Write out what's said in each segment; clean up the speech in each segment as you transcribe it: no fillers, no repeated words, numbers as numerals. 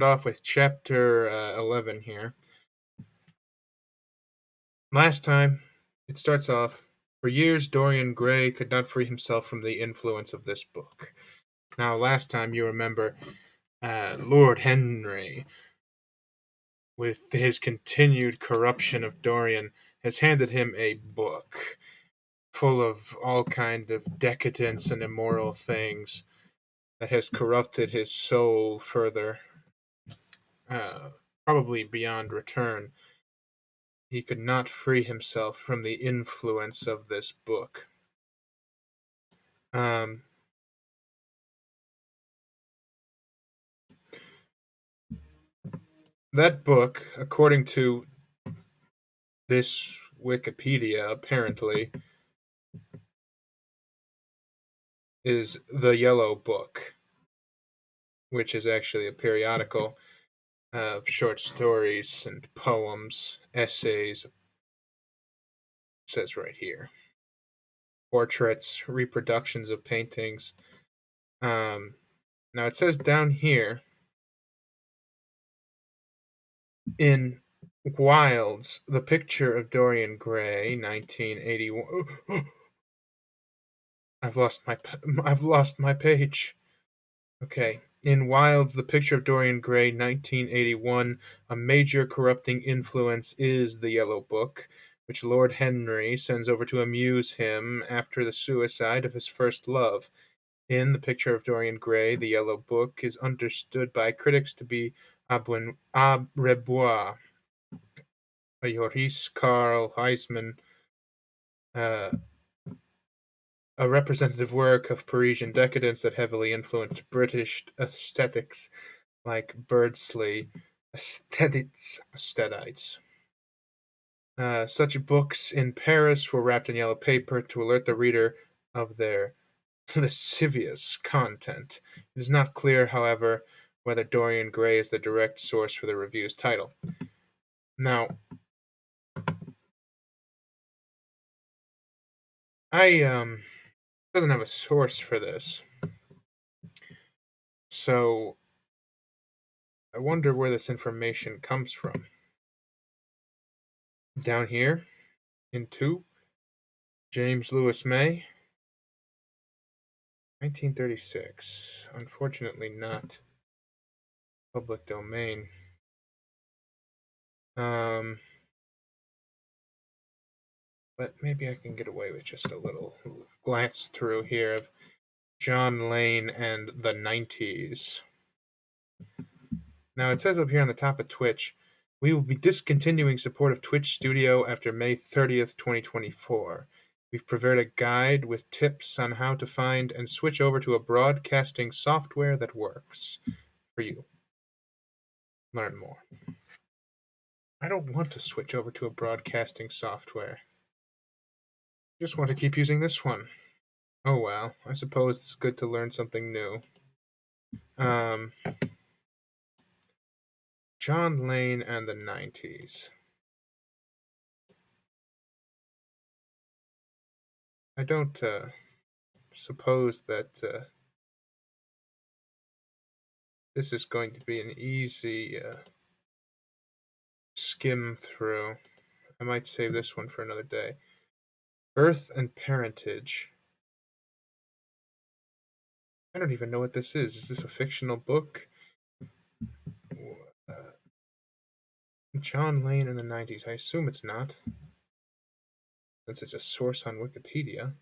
Off with chapter 11 here. Last time, it starts off. For years, Dorian Gray could not free himself from the influence of this book. Now, last time, you remember, Lord Henry, with his continued corruption of Dorian, has handed him a book full of all kind of decadence and immoral things that has corrupted his soul further, uh, probably beyond return. He could not free himself from the influence of this book. Um, that book, according to this Wikipedia, apparently, is the Yellow Book, which is actually a periodical of short stories and poems, essays, it says right here, portraits, reproductions of paintings. Now it says down here in Wilde's The Picture of Dorian Gray, 1981. I've lost my page. Okay. In Wilde's The Picture of Dorian Gray, 1981, a major corrupting influence is the Yellow Book, which Lord Henry sends over to amuse him after the suicide of his first love. In The Picture of Dorian Gray, the Yellow Book is understood by critics to be Abrebois, a Joris-Karl Huysmans, uh, a representative work of Parisian decadence that heavily influenced British aesthetics like Birdsley aesthetites. Such books in Paris were wrapped in yellow paper to alert the reader of their lascivious content. It is not clear, however, whether Dorian Gray is the direct source for the review's title. Now, I doesn't have a source for this, so I wonder where this information comes from. Down here in 2, James Lewis May, 1936. Unfortunately, not public domain. Um, but maybe I can get away with just a little glance through here of John Lane and the 90s. Now, it says up here on the top of Twitch, we will be discontinuing support of Twitch Studio after May 30th, 2024. We've prepared a guide with tips on how to find and switch over to a broadcasting software that works for you. Learn more. I don't want to switch over to a broadcasting software. I just want to keep using this one. Oh well, I suppose it's good to learn something new. Um, John Lane and the 90s. I don't suppose that this is going to be an easy skim through. I might save this one for another day. Birth and Parentage. I don't even know what this is. Is this a fictional book? Uh, John Lane in the 90s. I assume it's not, since it's a source on Wikipedia.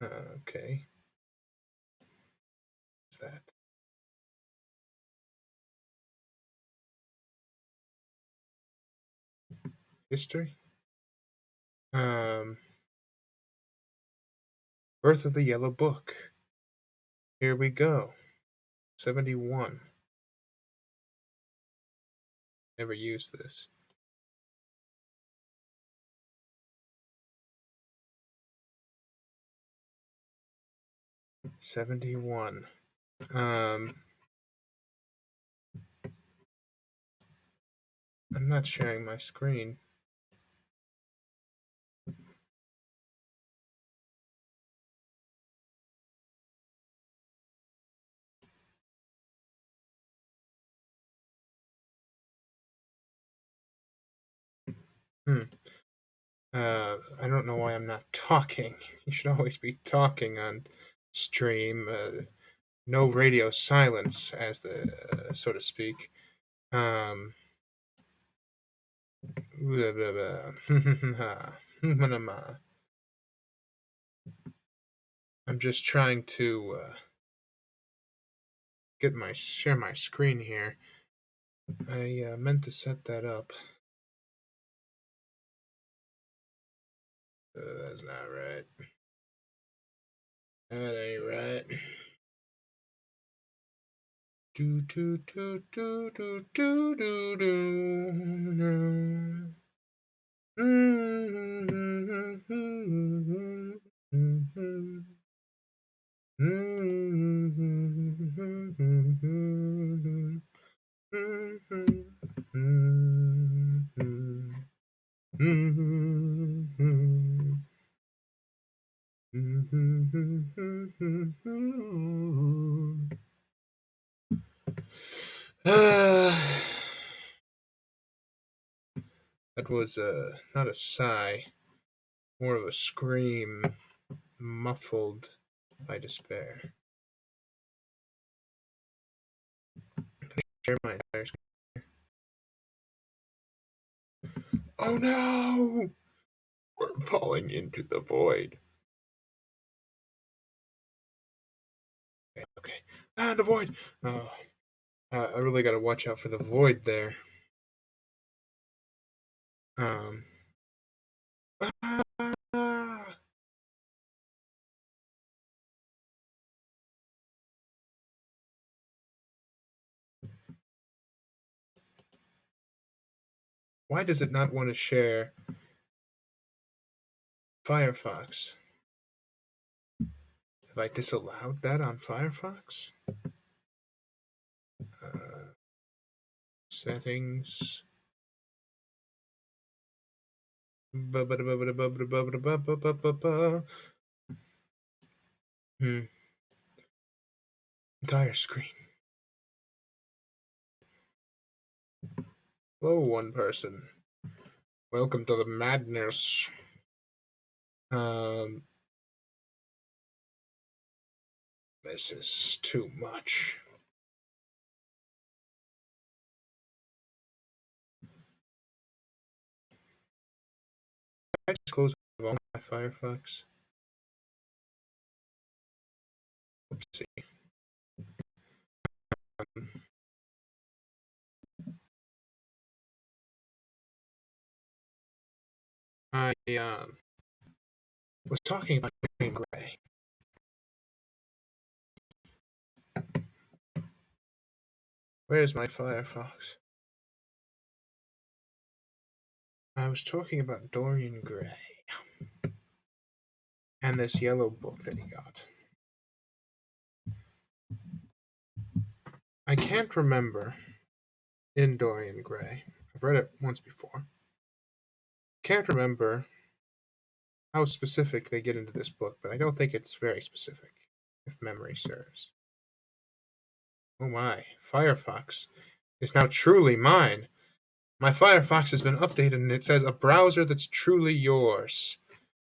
Okay. What's that? History? Um, Birth of the Yellow Book. Here we go. 71. Never used this. '71. Um, I'm not sharing my screen. Hmm. I don't know why I'm not talking. You should always be talking on stream. No radio silence, as the so to speak. Um, blah, blah, blah. I'm just trying to share my screen here. I meant to set that up. That's not right. That ain't right. Do do do do do do do do. That was not a sigh, more of a scream, muffled by despair. Share my entire screen. Oh no! We're falling into the void. Okay, okay. Ah, the void! Oh, I really gotta watch out for the void there. Um. Ah, why does it not want to share Firefox? Have I disallowed that on Firefox? Uh, settings. Hmm. Entire screen. Hello, one person. Welcome to the madness. Um, this is too much. I just close all my Firefox. Oopsie. Um, I was talking about Dorian Gray. Where's my Firefox? I was talking about Dorian Gray and this yellow book that he got. I can't remember in Dorian Gray. I've read it once before. Can't remember how specific they get into this book, but I don't think it's very specific, if memory serves. Oh my, Firefox is now truly mine. My Firefox has been updated and it says a browser that's truly yours.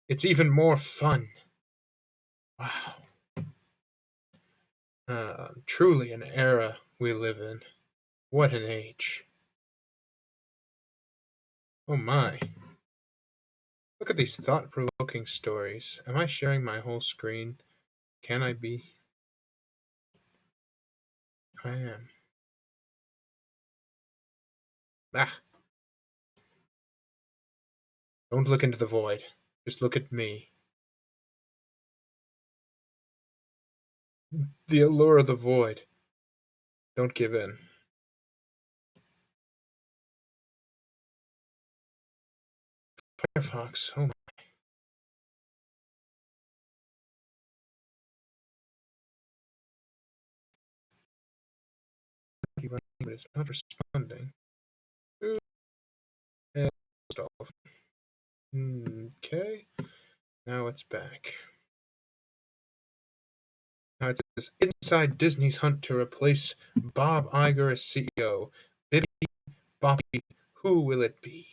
It's even more fun. Wow. Truly an era we live in. What an age. Oh my. Look at these thought provoking stories. Am I sharing my whole screen? Can I be? I am. Ah, don't look into the void. Just look at me. The allure of the void. Don't give in. Firefox. Oh my. But it's not responding. And off. Okay. Now it's back. Now it says inside Disney's hunt to replace Bob Iger as CEO. Bibby, Bobby, who will it be?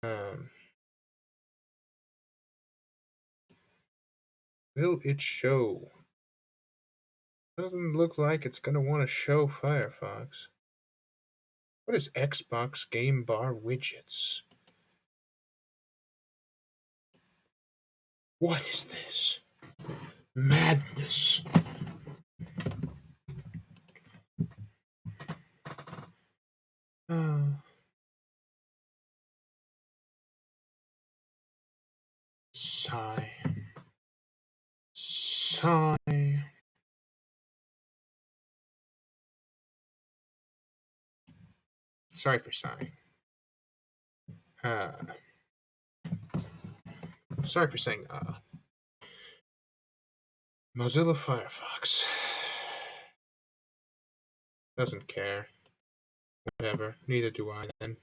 Um, will it show? Doesn't look like it's gonna want to show Firefox. What is Xbox Game Bar Widgets? What is this? Madness. Uh, sigh. Sigh. Sorry for sighing. Uh, sorry for saying Mozilla Firefox. Doesn't care. Whatever. Neither do I then.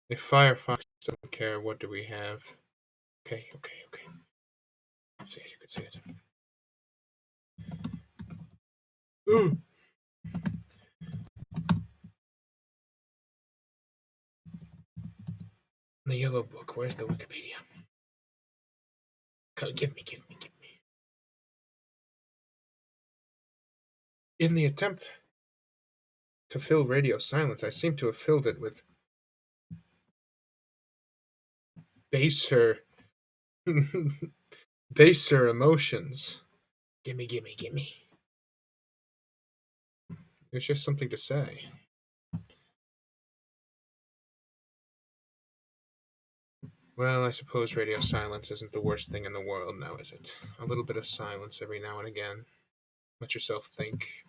If Firefox doesn't care, what do we have? Okay. Let's see it. You can see it. Ooh. The yellow book. Where's the Wikipedia? Give me. In the attempt to fill radio silence, I seem to have filled it with baser, baser emotions. Gimme. It's just something to say. Well, I suppose radio silence isn't the worst thing in the world now, is it? A little bit of silence every now and again. Let yourself think.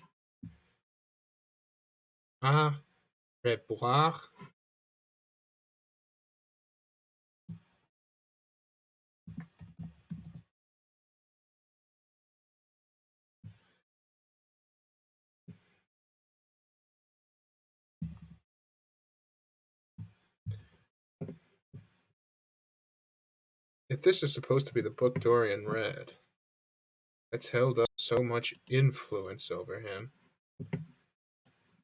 Ah, reboire. If this is supposed to be the book Dorian read, that's held up so much influence over him,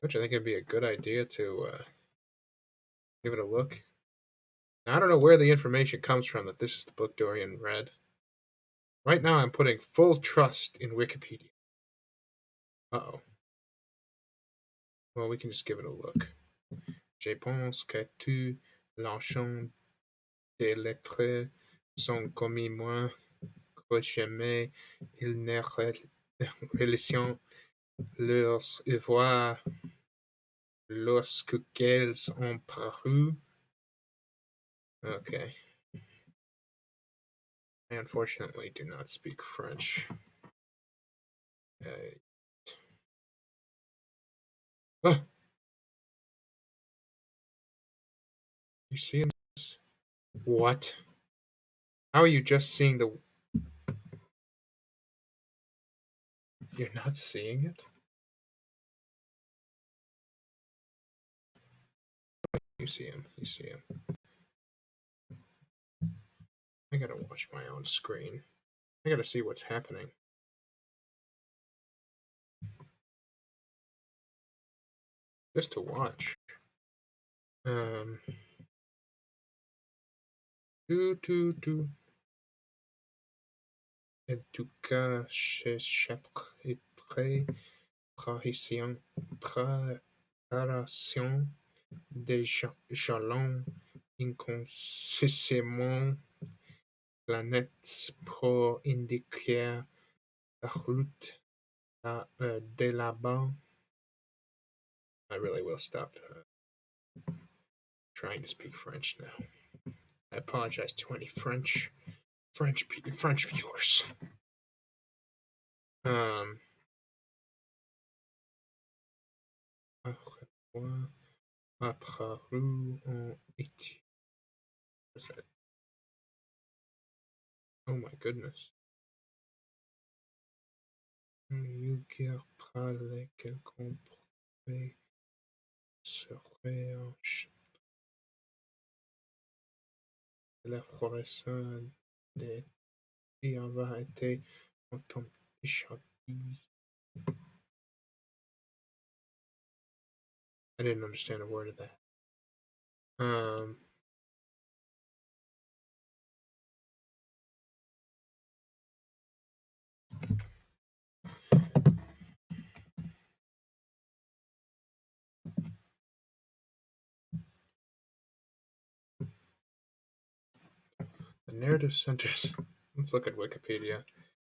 don't you think it'd be a good idea to give it a look? Now, I don't know where the information comes from that this is the book Dorian read. Right now, I'm putting full trust in Wikipedia. Uh-oh. Well, we can just give it a look. Je pense que tout l'ensemble des lettres sont commis moins que jamais. Il n'est relation leurs œuvres lorsqu'elles ont paru. Okay. I unfortunately do not speak French. Oh, you see this? What? How are you just seeing the? You're not seeing it? You see him. You see him. I gotta watch my own screen. I gotta see what's happening. Just to watch. Um. Do. En tout cas, chez chaque préparation des jalons inconsciemment planètes pour indiquer la route de là-bas. I really will stop trying to speak French now. I apologize to any French viewers. Apparu en été. What's that? Oh my goodness. Yuger parle quelqu'un pourrait serait un la floraison des qui avait été entendue chantise. I didn't understand a word of that. narrative centers. Let's look at Wikipedia.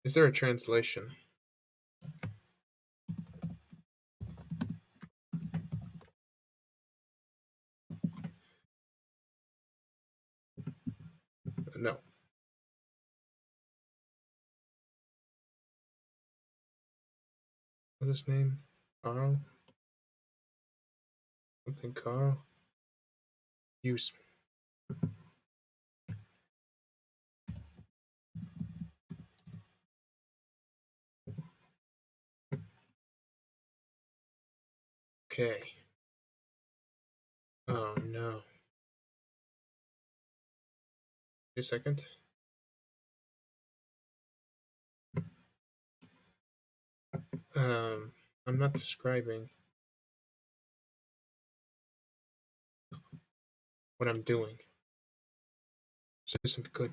Is there a translation? No. What's his name? Carl? Something Carl? Huysmans. Okay. Oh no. Wait a second. I'm not describing what I'm doing. This isn't good.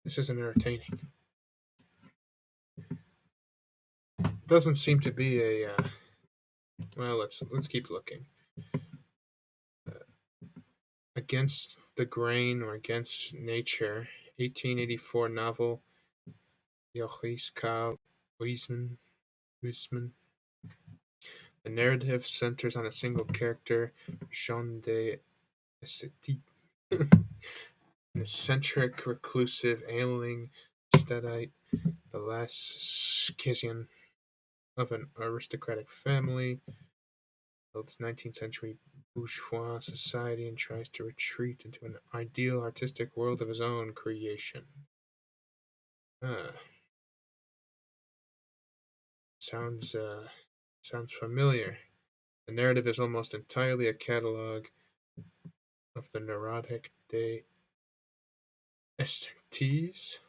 This isn't entertaining. Doesn't seem to be a. Well, let's keep looking. Against the Grain or Against Nature, 1884 novel. Joris-Karl Huysmans. The narrative centers on a single character, Jean de Esthétique, an eccentric, reclusive, ailing aesthete, the last scion of an aristocratic family, builds 19th century bourgeois society and tries to retreat into an ideal artistic world of his own creation. Ah, sounds familiar. The narrative is almost entirely a catalogue of the neurotic de aesthetes,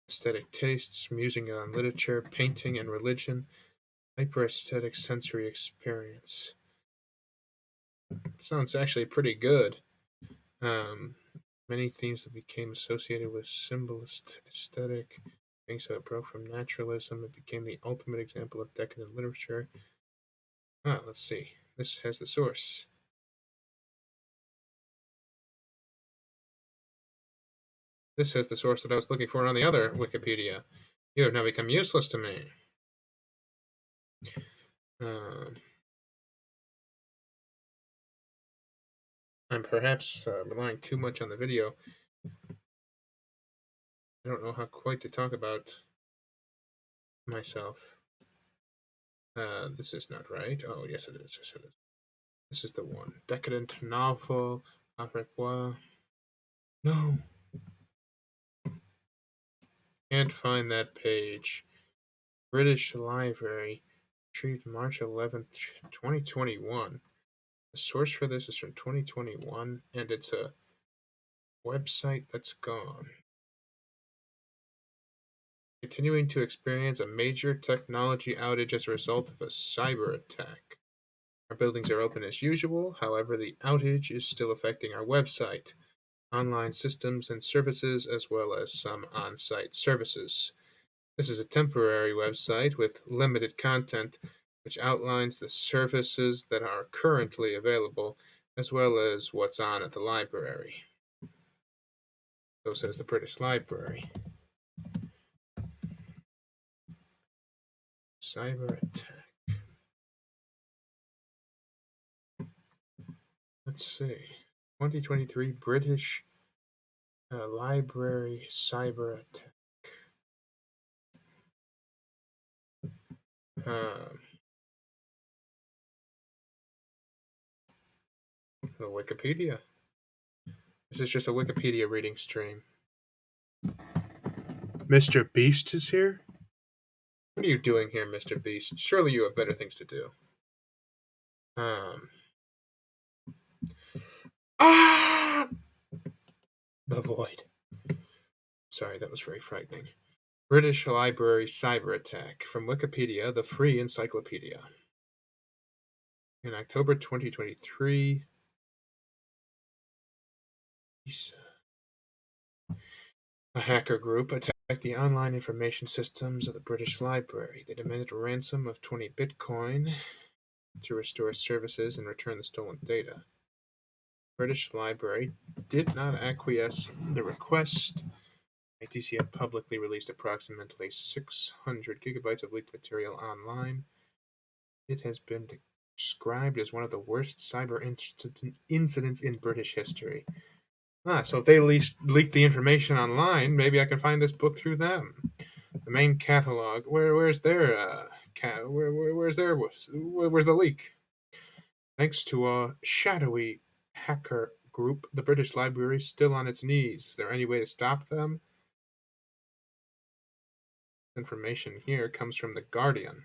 aesthetic tastes, musing on literature, painting, and religion, hyper-aesthetic sensory experience. It sounds actually pretty good. Um, Many themes that became associated with symbolist aesthetic, being so it broke from naturalism, it became the ultimate example of decadent literature. Let's see. This has the source. This has the source that I was looking for on the other Wikipedia. You have now become useless to me. Um, I'm perhaps relying too much on the video. I don't know how quite to talk about myself. This is not right. Oh, yes, it is. Yes, it is. This is the one. Decadent novel. Après No. Can't find that page. British Library. Retrieved March 11th, 2021. The source for this is from 2021, and it's a website that's gone. Continuing to experience a major technology outage as a result of a cyber attack. Our buildings are open as usual, however, the outage is still affecting our website, online systems and services, as well as some on site services. This is a temporary website with limited content, which outlines the services that are currently available, as well as what's on at the library. So says the British Library. Cyber attack. Let's see. 2023 British Library cyber attack. Um, the Wikipedia. This is just a Wikipedia reading stream. Mr. Beast is here? What are you doing here, Mr. Beast? Surely you have better things to do. Um. Ah! The Void. Sorry, that was very frightening. British Library cyber attack from Wikipedia, the free encyclopedia. In October 2023, a hacker group attacked the online information systems of the British Library. They demanded a ransom of 20 Bitcoin to restore services and return the stolen data. British Library did not acquiesce the request. ITC had publicly released approximately 600 gigabytes of leaked material online. It has been described as one of the worst cyber incidents in British history. So if they leaked the information online, maybe I can find this book through them. The main catalog. Where's their where's the leak? Thanks to a shadowy hacker group, the British Library is still on its knees. Is there any way to stop them? Information here comes from the Guardian.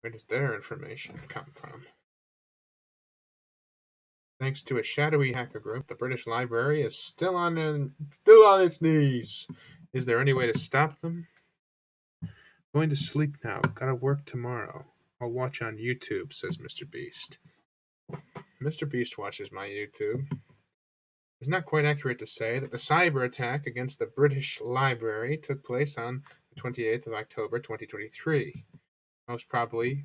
Where does their information come from? Thanks to a shadowy hacker group, the British Library is still on its knees. Is there any way to stop them? Going to sleep now. Gotta work tomorrow. I'll watch on YouTube, says Mr. Beast. Mr. Beast watches my YouTube. It's not quite accurate to say that the cyber attack against the British Library took place on the 28th of October 2023. Most probably.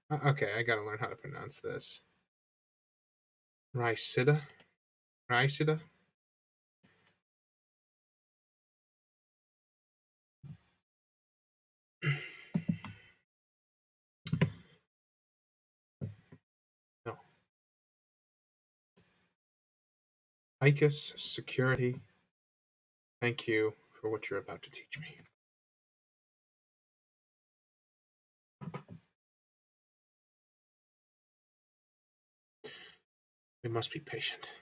Okay, I gotta learn how to pronounce this. Rysida? Rysida? No. ICUS Security. Thank you for what you're about to teach me. We must be patient.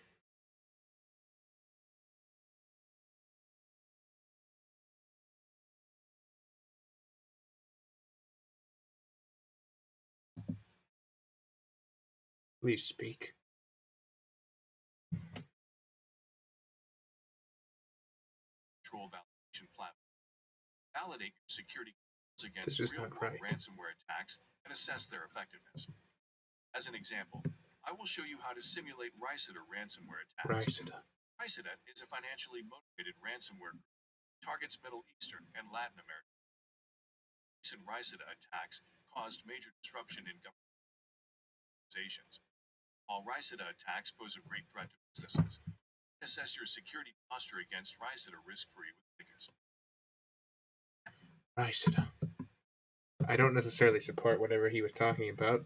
Please speak. Control validation platform. Validate your security against real-world ransomware attacks and assess their effectiveness. As an example, I will show you how to simulate Rysida ransomware attacks. Rysida is a financially motivated ransomware group that targets Middle Eastern and Latin America. Recent Rysida attacks caused major disruption in government organizations. While Rysida attacks pose a great threat to businesses, assess your security posture against Rysida risk-free with ICUS. Rysida. I don't necessarily support whatever he was talking about,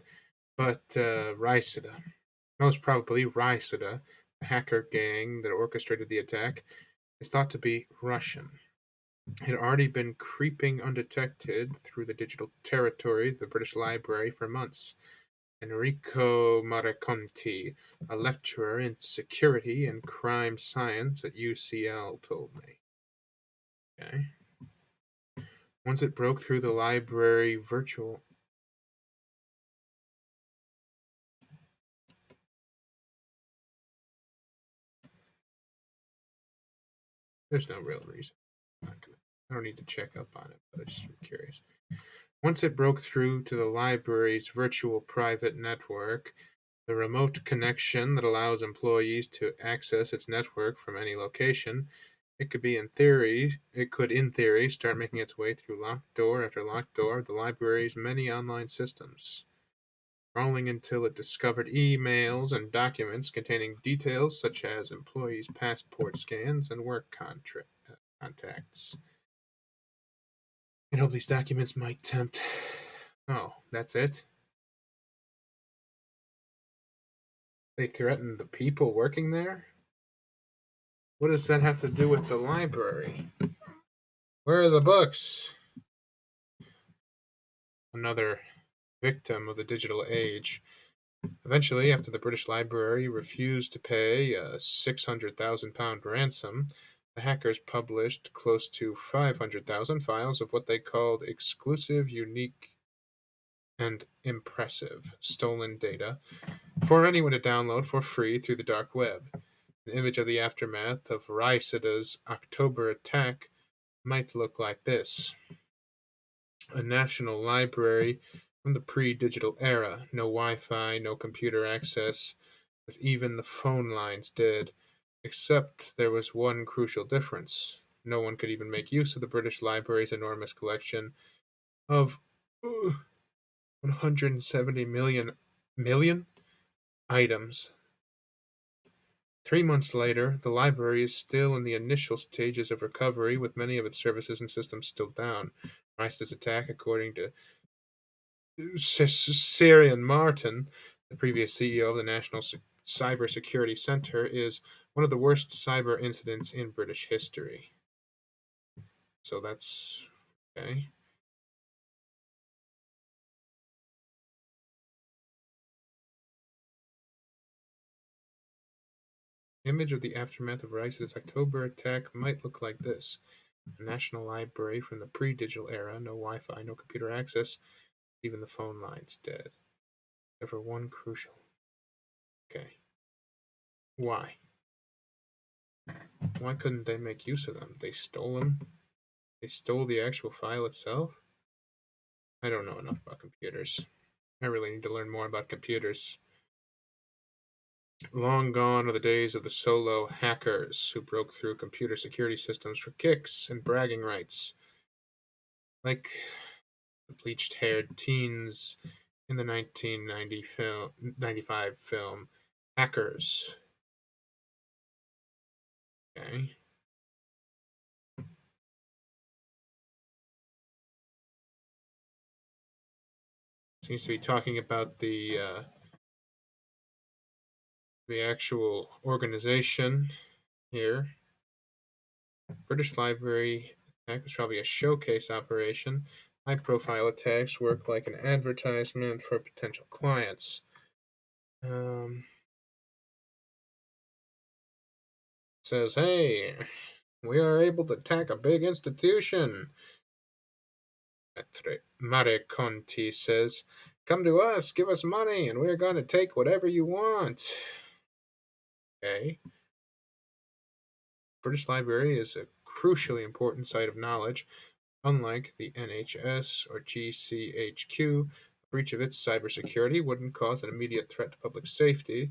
but Rysida. Most probably Rysida, the hacker gang that orchestrated the attack, is thought to be Russian. It had already been creeping undetected through the digital territory of the British Library for months. Enrico Maraconti, a lecturer in security and crime science at UCL, told me. Okay. Once it broke through the library virtual. There's no real reason. I don't need to check up on it, but I'm just curious. Once it broke through to the library's virtual private network, the remote connection that allows employees to access its network from any location, it could in theory start making its way through locked door after locked door of the library's many online systems, crawling until it discovered emails and documents containing details such as employees' passport scans and work contacts. I hope these documents might tempt. Oh, that's it? They threatened the people working there? What does that have to do with the library? Where are the books? Another victim of the digital age. Eventually, after the British Library refused to pay a £600,000 ransom, the hackers published close to 500,000 files of what they called exclusive, unique, and impressive stolen data for anyone to download for free through the dark web. An image of the aftermath of Rysida's October attack might look like this. A national library from the pre-digital era. No Wi-Fi, no computer access, but even the phone lines did. Except there was one crucial difference. No one could even make use of the British Library's enormous collection of 170 million items. 3 months later, the library is still in the initial stages of recovery, with many of its services and systems still down. Rice's attack, according to Syrian Martin, the previous CEO of the National Cybersecurity Center, is one of the worst cyber incidents in British history. So that's okay. Image of the aftermath of Rice's October attack might look like this. A national library from the pre-digital era, no Wi-Fi, no computer access, even the phone lines dead. Except for one crucial. Okay. Why? Why couldn't they make use of them? They stole them? They stole the actual file itself? I don't know enough about computers. I really need to learn more about computers. Long gone are the days of the solo hackers who broke through computer security systems for kicks and bragging rights. Like the bleached-haired teens in the 1995 film Hackers. Okay. Seems to be talking about the actual organization here. British Library attack was probably a showcase operation. High-profile attacks work like an advertisement for potential clients. Says, hey, we are able to attack a big institution. Mare Conti says, come to us, give us money, and we're going to take whatever you want. Okay. British Library is a crucially important site of knowledge. Unlike the NHS or GCHQ, a breach of its cybersecurity wouldn't cause an immediate threat to public safety.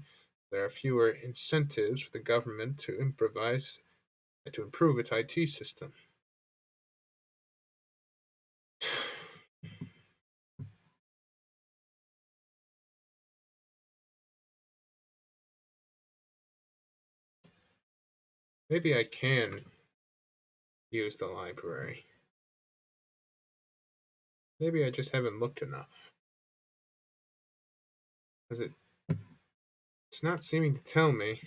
There are fewer incentives for the government to improve its IT system. Maybe I can use the library. Maybe I just haven't looked enough. Because it's not seeming to tell me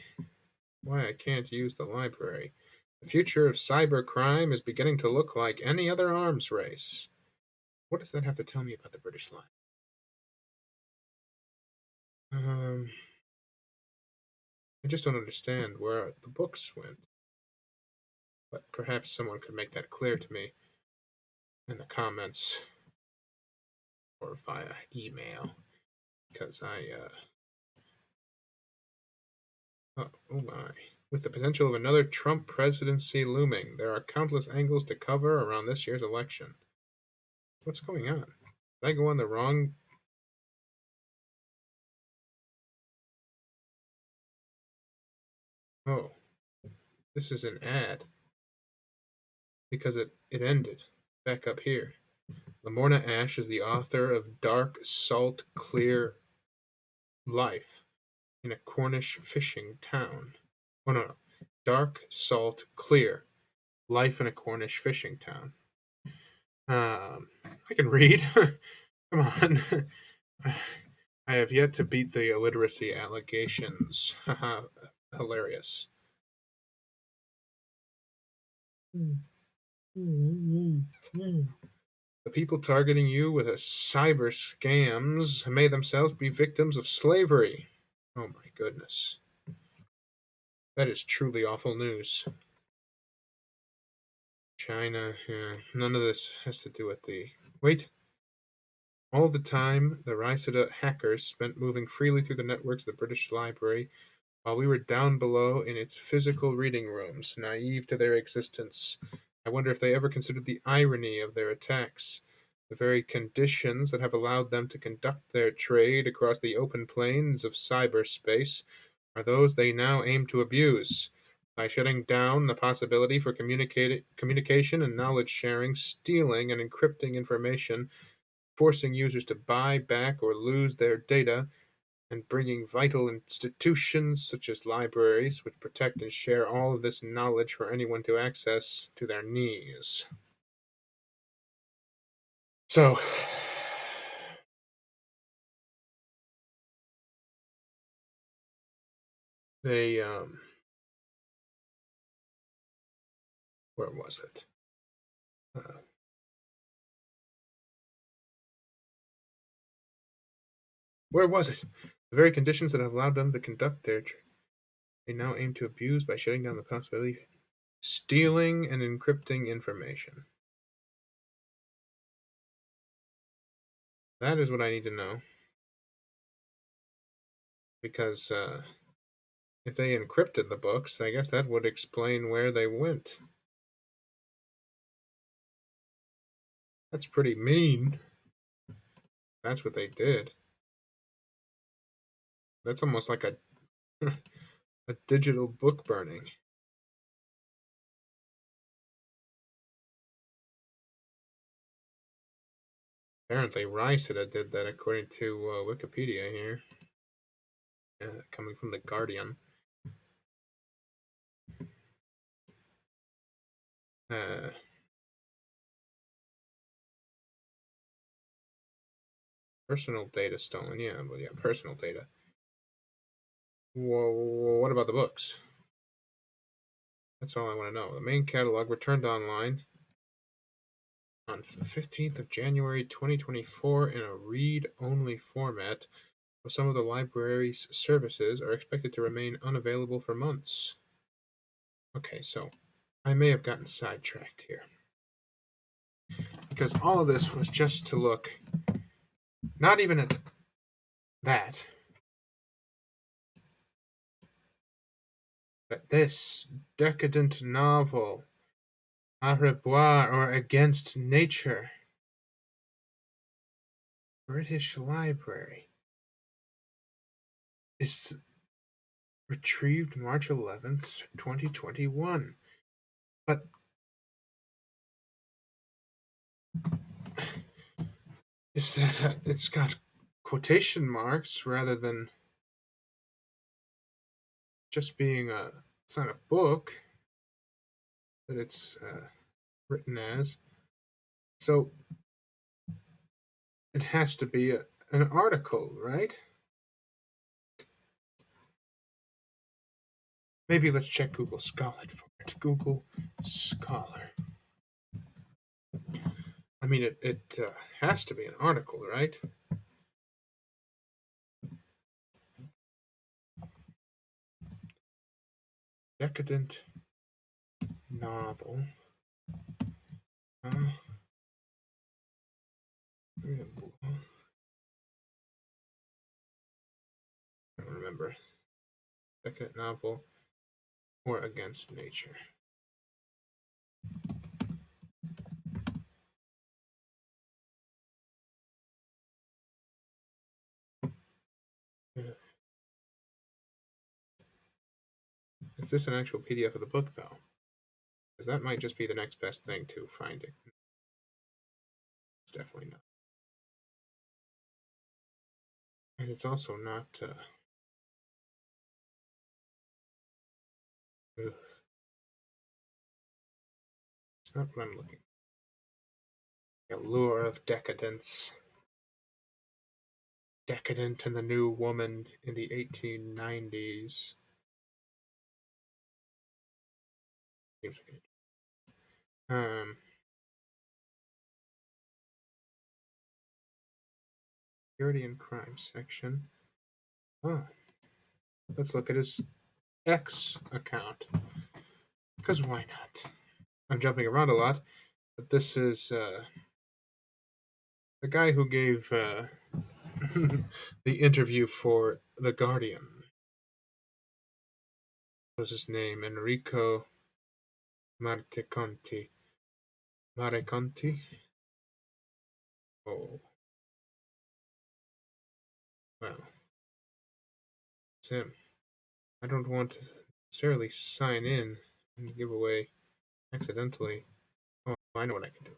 why I can't use the library. The future of cybercrime is beginning to look like any other arms race. What does that have to tell me about the British Library? I just don't understand where the books went. But perhaps someone could make that clear to me in the comments or via email. Because oh my. With the potential of another Trump presidency looming, there are countless angles to cover around this year's election. What's going on? Did I go on the wrong? Oh, this is an ad. Because it ended. Back up here. Lamorna Ash is the author of Dark, Salt, Clear Life in a Cornish Fishing Town. Oh, no. Dark, Salt, Clear Life in a Cornish Fishing Town. I can read. Come on. I have yet to beat the illiteracy allegations. Haha, hilarious. The people targeting you with a cyber scams may themselves be victims of slavery. Oh my goodness. That is truly awful news. China, yeah. None of this has to do with the. Wait. All the time, the Rysida hackers spent moving freely through the networks of the British Library while we were down below in its physical reading rooms, naive to their existence. I wonder if they ever considered the irony of their attacks. The very conditions that have allowed them to conduct their trade across the open plains of cyberspace are those they now aim to abuse. By shutting down the possibility for communication and knowledge sharing, stealing and encrypting information, forcing users to buy back or lose their data, and bringing vital institutions such as libraries which protect and share all of this knowledge for anyone to access to their knees. So, they, where was it? Where was it? The very conditions that have allowed them to conduct their they now aim to abuse by shutting down the possibility of stealing and encrypting information. That is what I need to know. Because if they encrypted the books, I guess that would explain where they went. That's pretty mean. That's what they did. That's almost like a a digital book burning. Apparently, Rysida did that, according to Wikipedia here, coming from the Guardian. Personal data stolen, yeah, but yeah, personal data. Whoa, what about the books? That's all I want to know. The main catalog returned online on the 15th of January 2024 in a read-only format, but some of the library's services are expected to remain unavailable for months. Okay, so I may have gotten sidetracked here. Because all of this was just to look not even at that, but this decadent novel, A Rebois, or Against Nature. British Library. Is retrieved March 11th, 2021. But is that it's got quotation marks rather than just being a it's not a book that it's written as. So it has to be an article, right? Maybe let's check Google Scholar for it. Google Scholar. I mean, it has to be an article, right? Decadent novel. I don't remember. Decadent novel or Against Nature. Is this an actual PDF of the book, though? Because that might just be the next best thing to find it. It's definitely not. And it's also not. It's not what I'm looking for. The Allure of Decadence. Decadent and the New Woman in the 1890s. Seems like it. Security and crime section. Ah, let's look at his X account. Because why not? I'm jumping around a lot, but this is the guy who gave the interview for The Guardian. What was his name? Enrico Marteconti. Mareconti? Oh, well, it's him. I don't want to necessarily sign in and give away accidentally. Oh, I know what I can do.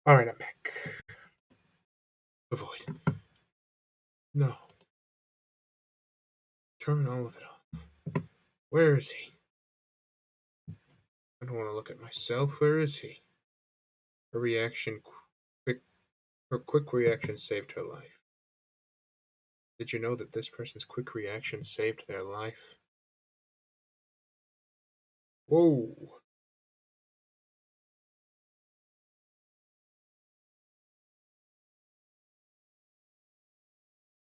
Alright, I'm back. Avoid. No. Turn all of it off. Where is he? I don't want to look at myself. Where is he? Her reaction, her quick reaction saved her life. Did you know that this person's quick reaction saved their life? Whoa.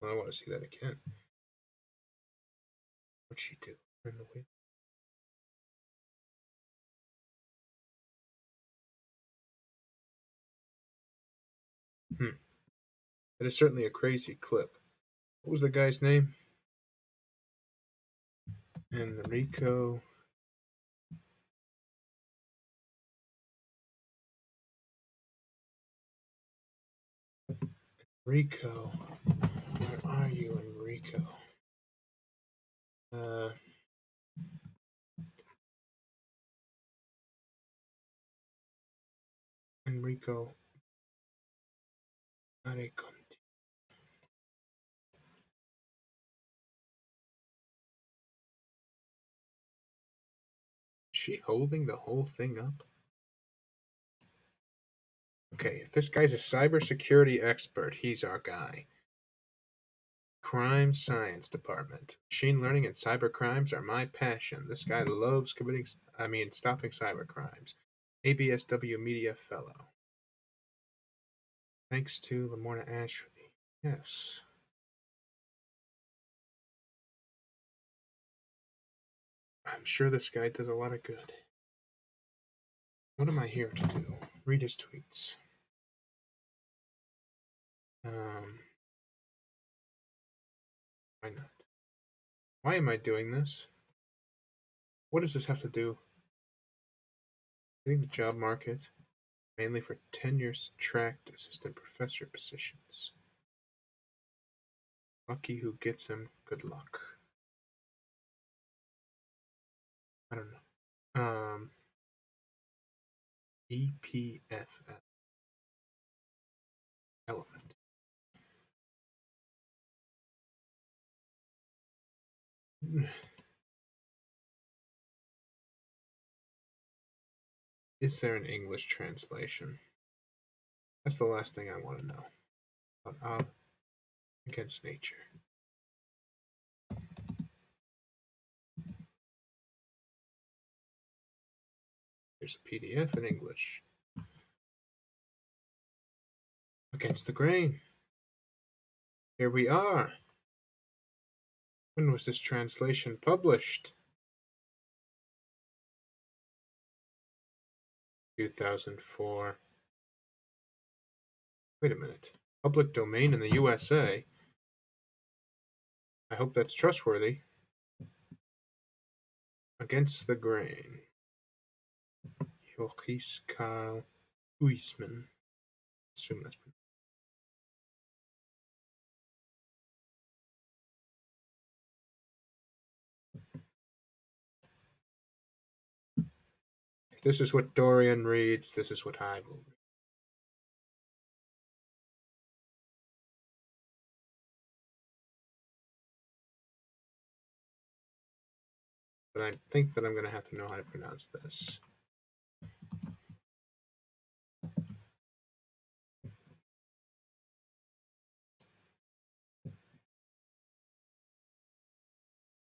Well, I want to see that again. What'd she do? Turn the wheel. That is certainly a crazy clip. What was the guy's name? Enrico. Enrico. Where are you, Enrico? Enrico. Areconti. Is she holding the whole thing up? Okay, if this guy's a cybersecurity expert, he's our guy. Crime Science Department. Machine learning and cyber crimes are my passion. This guy loves stopping cyber crimes. ABSW Media Fellow. Thanks to Lamorna Ashworthy. Yes. I'm sure this guy does a lot of good. What am I here to do? Read his tweets. Why not? Why am I doing this? What does this have to do? Getting the job market, mainly for tenure-track assistant professor positions. Lucky who gets him. Good luck. I don't know. EPFF. Elephant. Is there an English translation? That's the last thing I want to know. But against nature. There's a PDF in English. Against the grain. Here we are. When was this translation published? 2004. Wait a minute. Public domain in the USA? I hope that's trustworthy. Against the grain. Joris-Karl Huysmans. Assume that's pretty. If this is what Dorian reads, this is what I will read. But I think that I'm going to have to know how to pronounce this.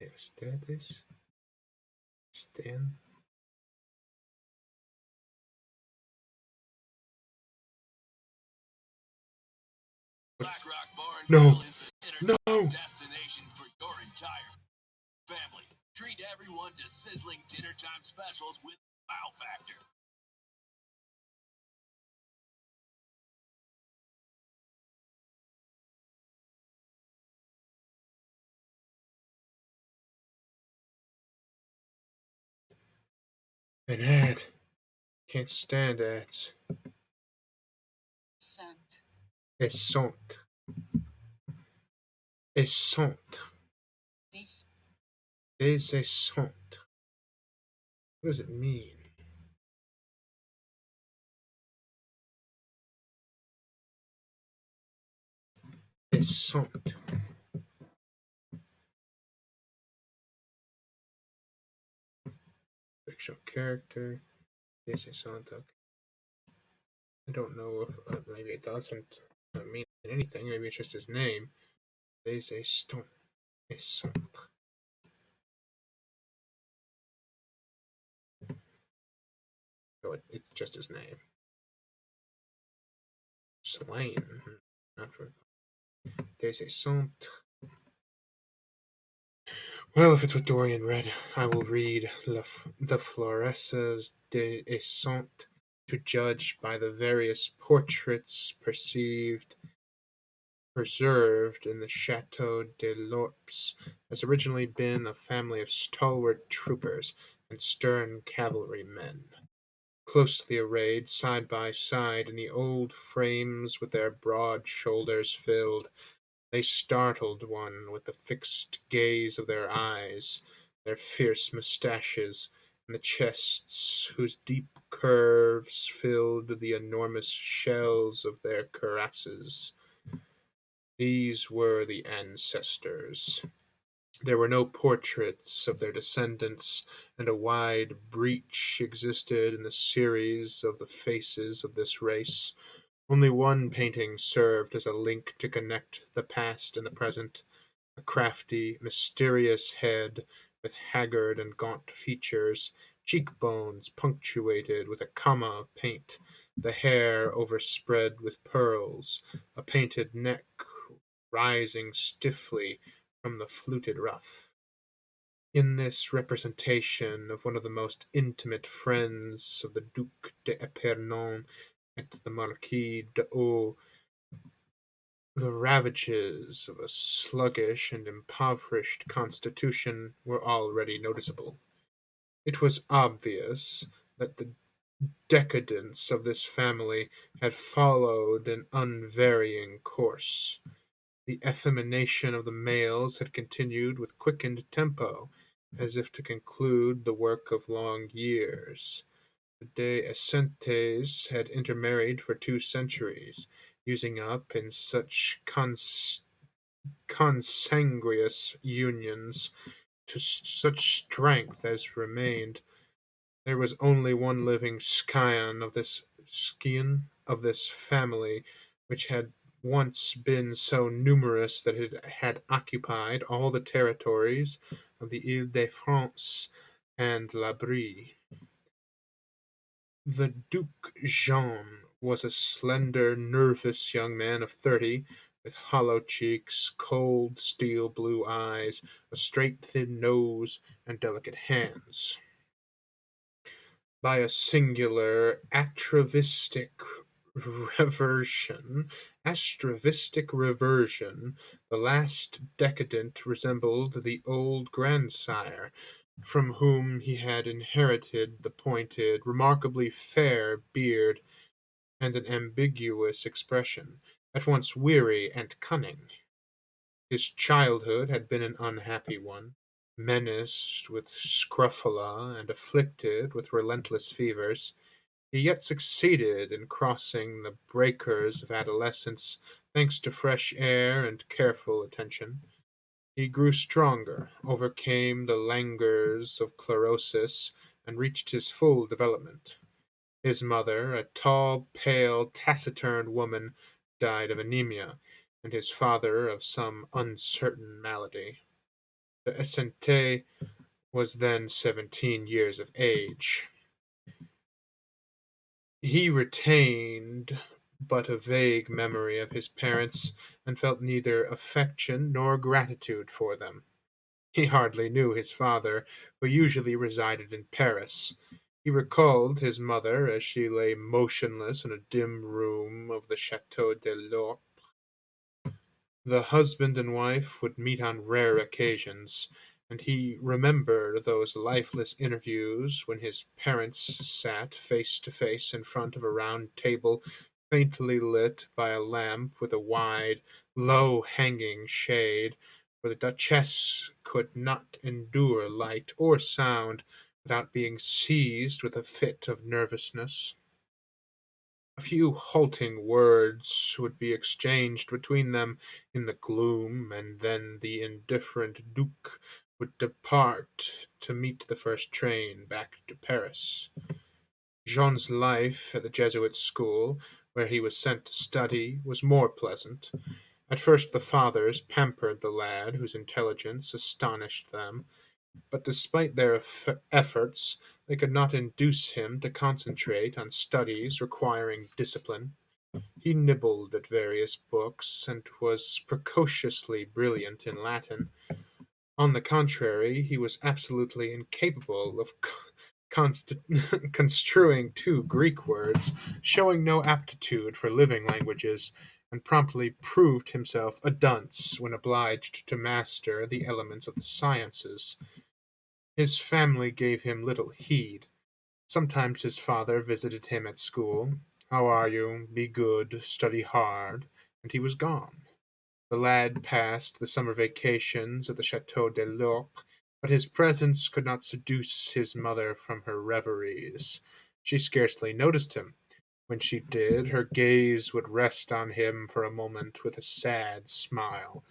Ustedes estén. BlackRock Bar and No. Grill is the No. destination for your entire family. Treat everyone to sizzling dinner time specials with Wow Factor. An ad. Can't stand ads. Sont. Elles sont. Elles sont. This. Elles sont. What does it mean? Descente. Fictional character. Descente. Okay. I don't know if maybe it doesn't mean anything. Maybe it's just his name. Descente. Descente. Oh, it's just his name. Slain. Not for Descente. Well, if it's what Dorian read, I will read the Floresses de Essant to judge by the various portraits preserved in the Chateau de Lorps, has originally been a family of stalwart troopers and stern cavalrymen, closely arrayed side by side in the old frames with their broad shoulders filled. They startled one with the fixed gaze of their eyes, their fierce moustaches, and the chests whose deep curves filled the enormous shells of their cuirasses. These were the ancestors. There were no portraits of their descendants, and a wide breach existed in the series of the faces of this race. Only one painting served as a link to connect the past and the present. A crafty, mysterious head with haggard and gaunt features, cheekbones punctuated with a comma of paint, the hair overspread with pearls, a painted neck rising stiffly from the fluted ruff. In this representation of one of the most intimate friends of the Duc d'Epernon and the Marquis d'O, the ravages of a sluggish and impoverished constitution were already noticeable. It was obvious that the decadence of this family had followed an unvarying course. The effemination of the males had continued with quickened tempo, as if to conclude the work of long years. The De Essentes had intermarried for 2 centuries, using up in such consanguineous unions to such strength as remained. There was only one living scion of this family, which had once been so numerous that it had occupied all the territories of the Ile-de-France and La Brie. The Duc Jean was a slender, nervous young man of 30, with hollow cheeks, cold steel blue eyes, a straight thin nose, and delicate hands. By a singular atavistic reversion, the last decadent resembled the old grandsire, from whom he had inherited the pointed, remarkably fair beard and an ambiguous expression, at once weary and cunning. His childhood had been an unhappy one, menaced with scrofula and afflicted with relentless fevers. He yet succeeded in crossing the breakers of adolescence, thanks to fresh air and careful attention. He grew stronger, overcame the languors of chlorosis, and reached his full development. His mother, a tall, pale, taciturn woman, died of anemia, and his father of some uncertain malady. The Essente was then 17 years of age. He retained but a vague memory of his parents, and felt neither affection nor gratitude for them. He hardly knew his father, who usually resided in Paris. He recalled his mother as she lay motionless in a dim room of the Chateau de Lorp. The husband and wife would meet on rare occasions, and he remembered those lifeless interviews when his parents sat face to face in front of a round table faintly lit by a lamp with a wide, low hanging shade, where the Duchess could not endure light or sound without being seized with a fit of nervousness. A few halting words would be exchanged between them in the gloom, and then the indifferent Duke would depart to meet the first train back to Paris. Jean's life at the Jesuit school, where he was sent to study, was more pleasant. At first the fathers pampered the lad, whose intelligence astonished them, but despite their efforts, they could not induce him to concentrate on studies requiring discipline. He nibbled at various books, and was precociously brilliant in Latin. On the contrary, he was absolutely incapable of construing two Greek words, showing no aptitude for living languages, and promptly proved himself a dunce when obliged to master the elements of the sciences. His family gave him little heed. Sometimes his father visited him at school. "How are you? Be good, study hard," and he was gone. The lad passed the summer vacations at the Chateau de l'Orpe, but his presence could not seduce his mother from her reveries. She scarcely noticed him. When she did, her gaze would rest on him for a moment with a sad smile,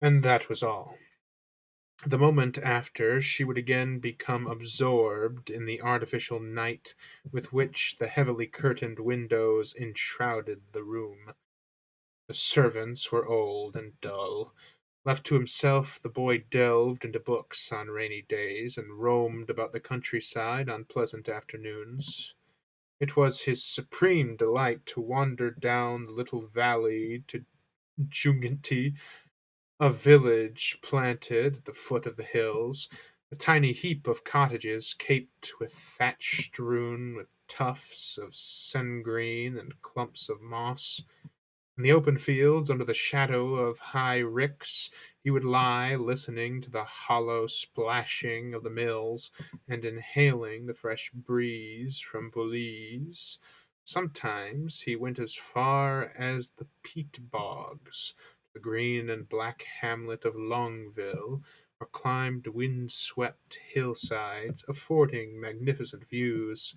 and that was all. The moment after, she would again become absorbed in the artificial night with which the heavily curtained windows enshrouded the room. The servants were old and dull. Left to himself, the boy delved into books on rainy days, and roamed about the countryside on pleasant afternoons. It was his supreme delight to wander down the little valley to Junganty, a village planted at the foot of the hills, a tiny heap of cottages caped with thatch strewn with tufts of sengreen and clumps of moss. In the open fields, under the shadow of high ricks, he would lie listening to the hollow splashing of the mills, and inhaling the fresh breeze from Volise. Sometimes he went as far as the peat bogs, the green and black hamlet of Longueville, or climbed wind-swept hillsides, affording magnificent views.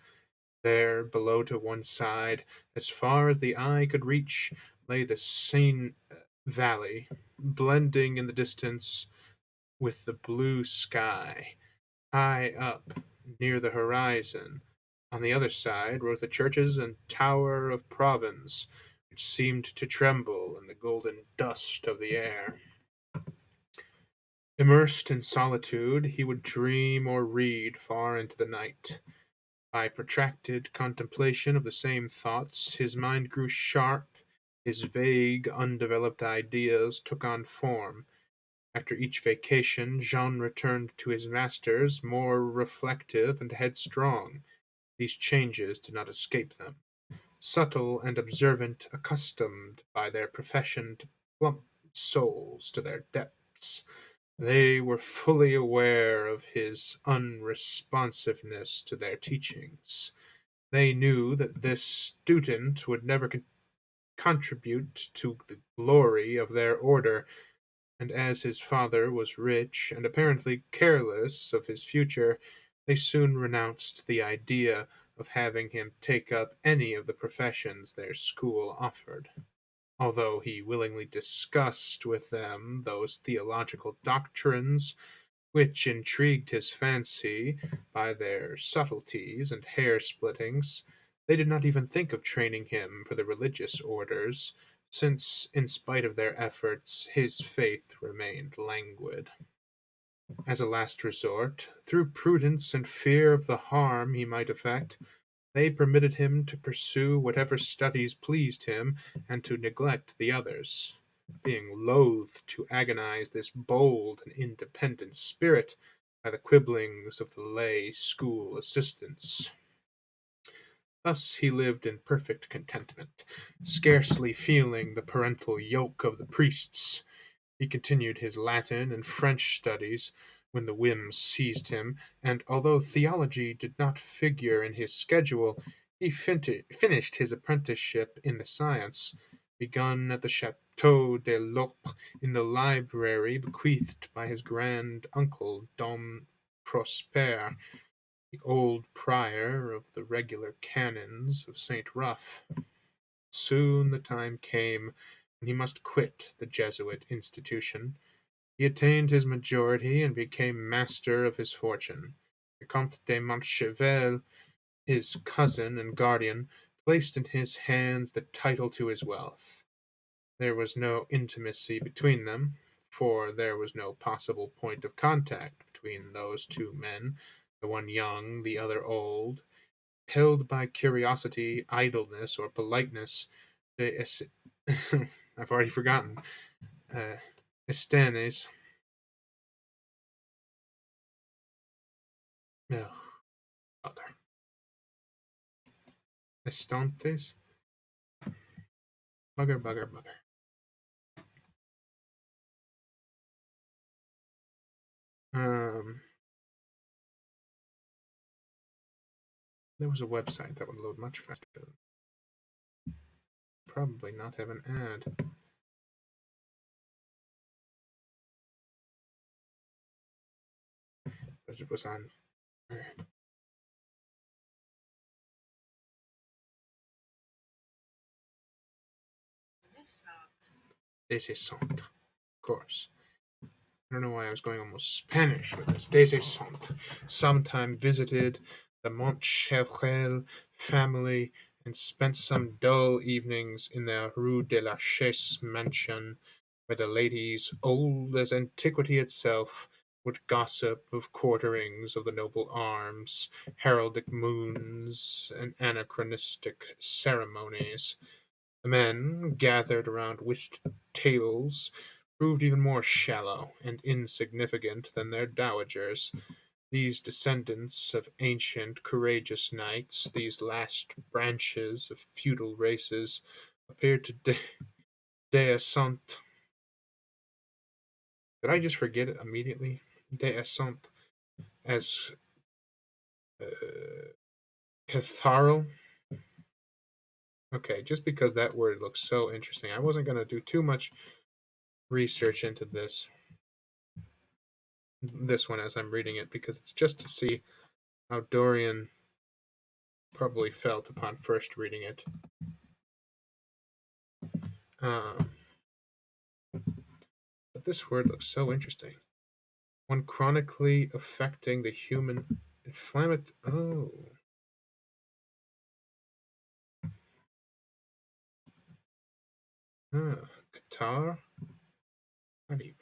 There, below to one side, as far as the eye could reach, lay the Seine valley, blending in the distance with the blue sky. High up, near the horizon, on the other side, rose the churches and tower of Provence, which seemed to tremble in the golden dust of the air. Immersed in solitude, he would dream or read far into the night. By protracted contemplation of the same thoughts, his mind grew sharp, his vague, undeveloped ideas took on form. After each vacation, Jean returned to his masters, more reflective and headstrong. These changes did not escape them. Subtle and observant, accustomed by their profession to plump souls to their depths, they were fully aware of his unresponsiveness to their teachings. They knew that this student would never contribute to the glory of their order, and as his father was rich and apparently careless of his future, they soon renounced the idea of having him take up any of the professions their school offered. Although he willingly discussed with them those theological doctrines which intrigued his fancy by their subtleties and hair-splittings, they did not even think of training him for the religious orders, since, in spite of their efforts, his faith remained languid. As a last resort, through prudence and fear of the harm he might effect, they permitted him to pursue whatever studies pleased him, and to neglect the others. Being loath to agonize this bold and independent spirit by the quibblings of the lay school assistants. Thus he lived in perfect contentment, scarcely feeling the parental yoke of the priests. He continued his Latin and French studies when the whim seized him, and although theology did not figure in his schedule, he finished his apprenticeship in the science, begun at the Chateau de l'Orpe, in the library bequeathed by his grand uncle Dom Prosper, the old prior of the regular canons of St. Rough. Soon the time came when he must quit the Jesuit institution. He attained his majority and became master of his fortune. The Comte de Montchevel, his cousin and guardian, placed in his hands the title to his wealth. There was no intimacy between them, for there was no possible point of contact between those two men, the one young, the other old. Held by curiosity, idleness, or politeness, they I've already forgotten. Uh, Estenes. No, other. Estantes. Bugger, bugger, bugger. Um, there was a website that would load much faster. Probably not have an ad. But it was on. Descente, of course. I don't know why I was going almost Spanish with this. Descente. Sometime visited the Montchevrel family and spent some dull evenings in the Rue de la Chaise mansion, where the ladies, old as antiquity itself, would gossip of quarterings of the noble arms, heraldic moons, and anachronistic ceremonies. The men, gathered around whist tables, proved even more shallow and insignificant than their dowagers. These descendants of ancient, courageous knights, these last branches of feudal races, appeared to descent. Did I just forget it immediately? Descent as uh, catharo. Okay, just because that word looks so interesting, I wasn't going to do too much research into this one as I'm reading it because it's just to see how Dorian probably felt upon first reading it. Um, but this word looks so interesting. One chronically affecting the human inflammatory. Oh. Qatar? Not even.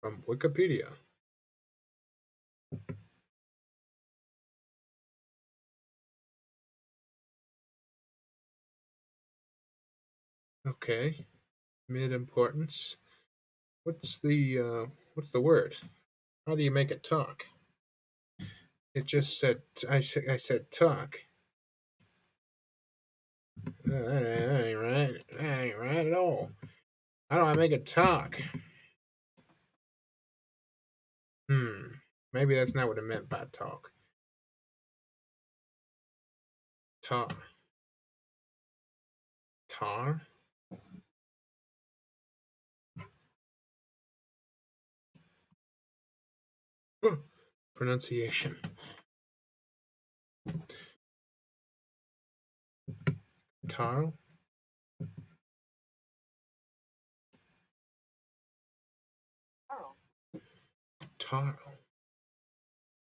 From Wikipedia. Okay. Mid importance. What's the word? How do you make it talk? It just said I said talk. That ain't right. That ain't right at all. How do I make it talk? Maybe that's not what it meant by talk. Tar. Tar? Pronunciation. Tar? Tar.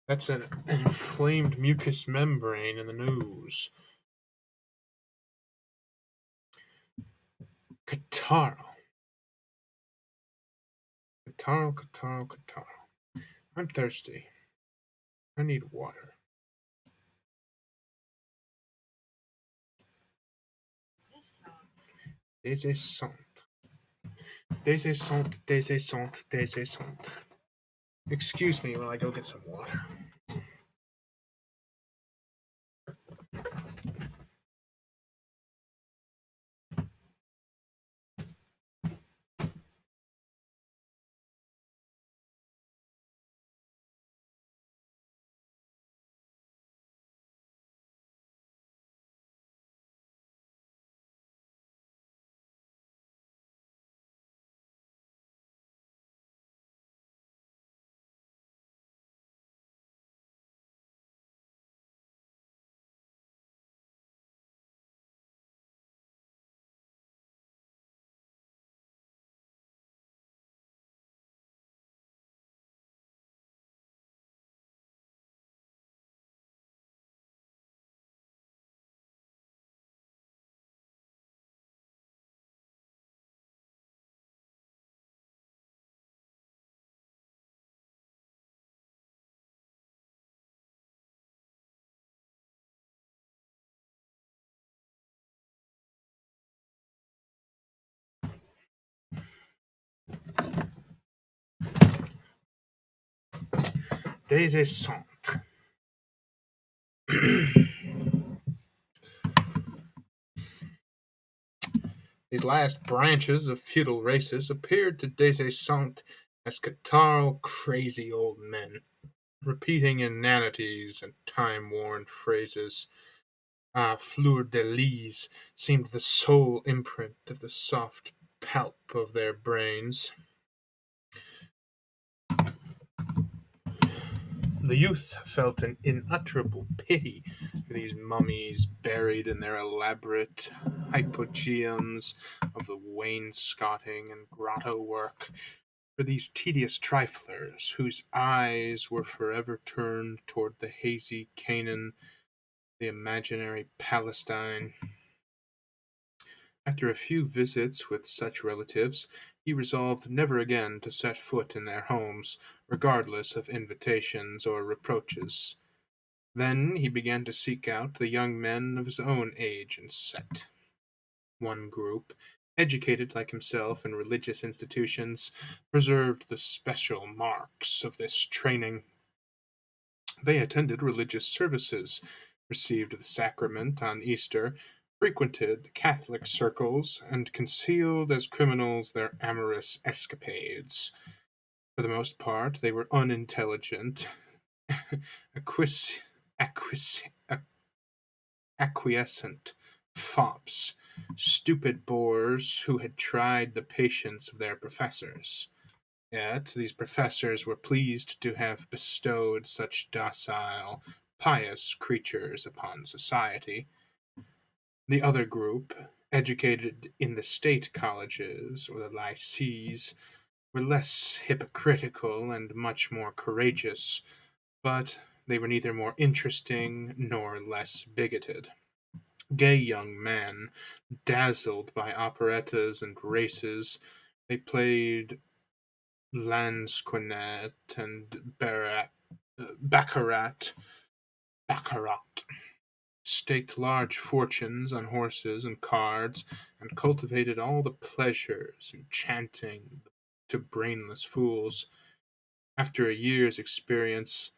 That's an inflamed mucous membrane in the nose. Catarrh. Catarrh, catarrh, catarrh. I'm thirsty. I need water. Descente. Descente, descente, descente. Excuse me while I go get some water. Des Essentes. These last branches of feudal races appeared to Des Essentes as catarrhal, crazy old men, repeating inanities and time-worn phrases. Fleur de lis seemed the sole imprint of the soft pulp of their brains. The youth felt an unutterable pity for these mummies buried in their elaborate hypogeums of the wainscoting and grotto work, for these tedious triflers whose eyes were forever turned toward the hazy Canaan, the imaginary Palestine. After a few visits with such relatives, he resolved never again to set foot in their homes, regardless of invitations or reproaches. Then he began to seek out the young men of his own age and set. One group, educated like himself in religious institutions, preserved the special marks of this training. They attended religious services, received the sacrament on Easter, frequented the Catholic circles, and concealed as criminals their amorous escapades. For the most part, they were unintelligent, acquies- acquies- acquiescent fops, stupid boors who had tried the patience of their professors. Yet these professors were pleased to have bestowed such docile, pious creatures upon society. The other group, educated in the state colleges or the lycees, were less hypocritical and much more courageous, but they were neither more interesting nor less bigoted. Gay young men, dazzled by operettas and races, they played lansquenet and baccarat, staked large fortunes on horses and cards, and cultivated all the pleasures enchanting to brainless fools. After a year's experience,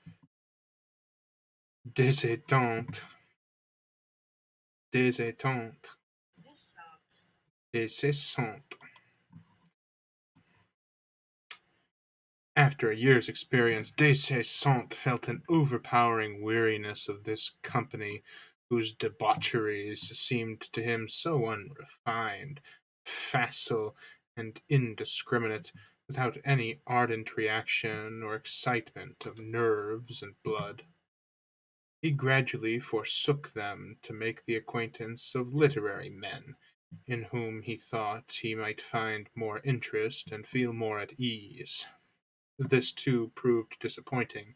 des étantes, des étantes, des cessantes. After a year's experience, Des felt an overpowering weariness of this company, whose debaucheries seemed to him so unrefined, facile, and indiscriminate, without any ardent reaction or excitement of nerves and blood. He gradually forsook them to make the acquaintance of literary men, in whom he thought he might find more interest and feel more at ease. This too proved disappointing.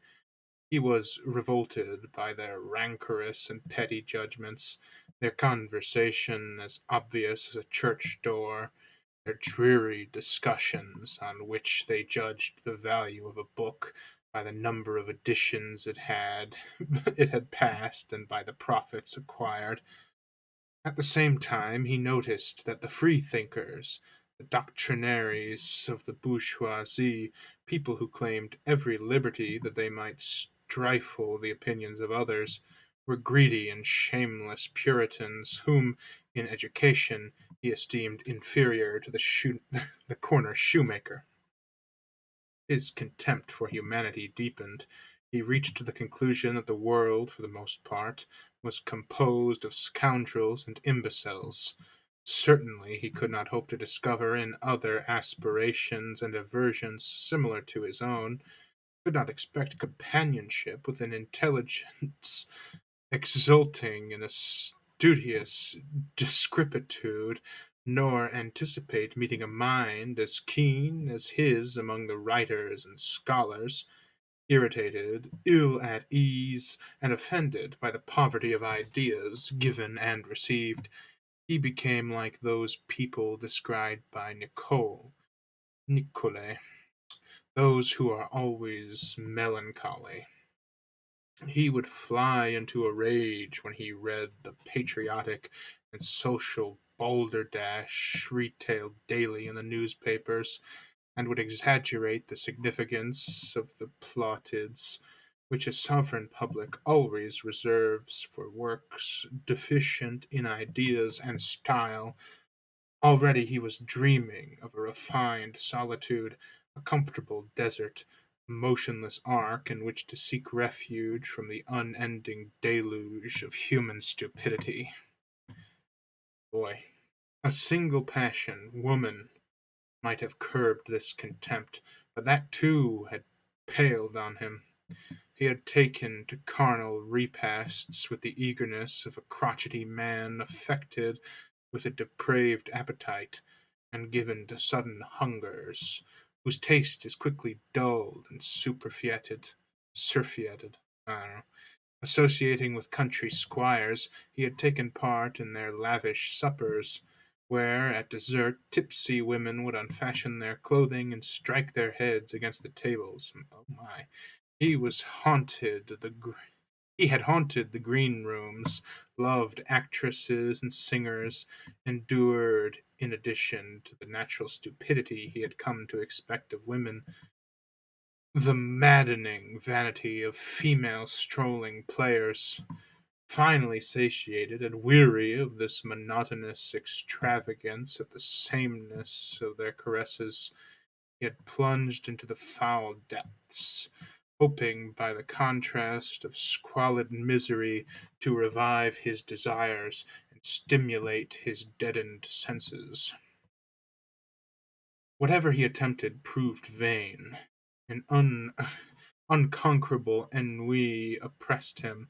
He was revolted by their rancorous and petty judgments, their conversation as obvious as a church door, their dreary discussions on which they judged the value of a book by the number of editions it had passed and by the profits acquired. At the same time he noticed that the freethinkers, the doctrinaires of the bourgeoisie, people who claimed every liberty that they might stifle the opinions of others, were greedy and shameless Puritans, whom, in education, he esteemed inferior to the corner shoemaker. His contempt for humanity deepened. He reached the conclusion that the world, for the most part, was composed of scoundrels and imbeciles. Certainly he could not hope to discover in other aspirations and aversions similar to his own, could not expect companionship with an intelligence exulting in a studious discrepitude, nor anticipate meeting a mind as keen as his among the writers and scholars. Irritated, ill at ease, and offended by the poverty of ideas given and received, he became like those people described by Nicole, those who are always melancholy. He would fly into a rage when he read the patriotic and social balderdash retailed daily in the newspapers, and would exaggerate the significance of the plautids, which a sovereign public always reserves for works deficient in ideas and style. Already he was dreaming of a refined solitude, a comfortable desert, a motionless ark in which to seek refuge from the unending deluge of human stupidity. Boy, a single passion, woman, might have curbed this contempt, but that too had paled on him. He had taken to carnal repasts with the eagerness of a crotchety man affected with a depraved appetite, and given to sudden hungers, whose taste is quickly dulled and surfeited. I don't know. Associating with country squires, he had taken part in their lavish suppers, where at dessert tipsy women would unfasten their clothing and strike their heads against the tables. Oh my! He was haunted the he had haunted the green rooms, loved actresses and singers, endured, in addition to the natural stupidity he had come to expect of women, the maddening vanity of female strolling players. Finally satiated and weary of this monotonous extravagance at the sameness of their caresses, he had plunged into the foul depths, hoping by the contrast of squalid misery to revive his desires and stimulate his deadened senses. Whatever he attempted proved vain. An unconquerable ennui oppressed him,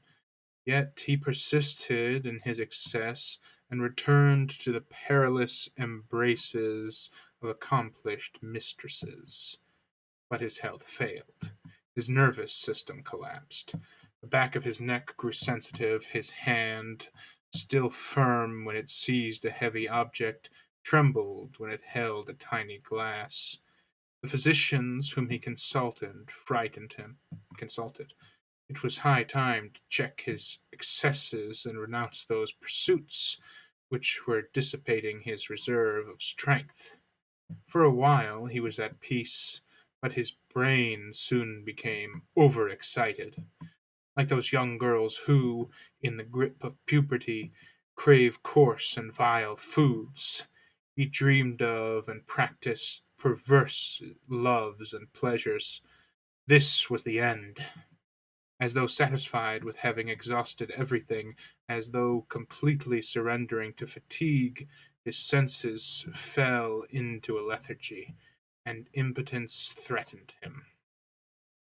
yet he persisted in his excess and returned to the perilous embraces of accomplished mistresses. But his health failed. His nervous system collapsed. The back of his neck grew sensitive, his hand, still firm when it seized a heavy object, trembled when it held a tiny glass. The physicians whom he consulted. It was high time to check his excesses and renounce those pursuits which were dissipating his reserve of strength. For a while he was at peace, but his brain soon became overexcited, like those young girls who, in the grip of puberty, crave coarse and vile foods. He dreamed of and practiced perverse loves and pleasures. This was the end. As though satisfied with having exhausted everything, as though completely surrendering to fatigue, his senses fell into a lethargy, and impotence threatened him.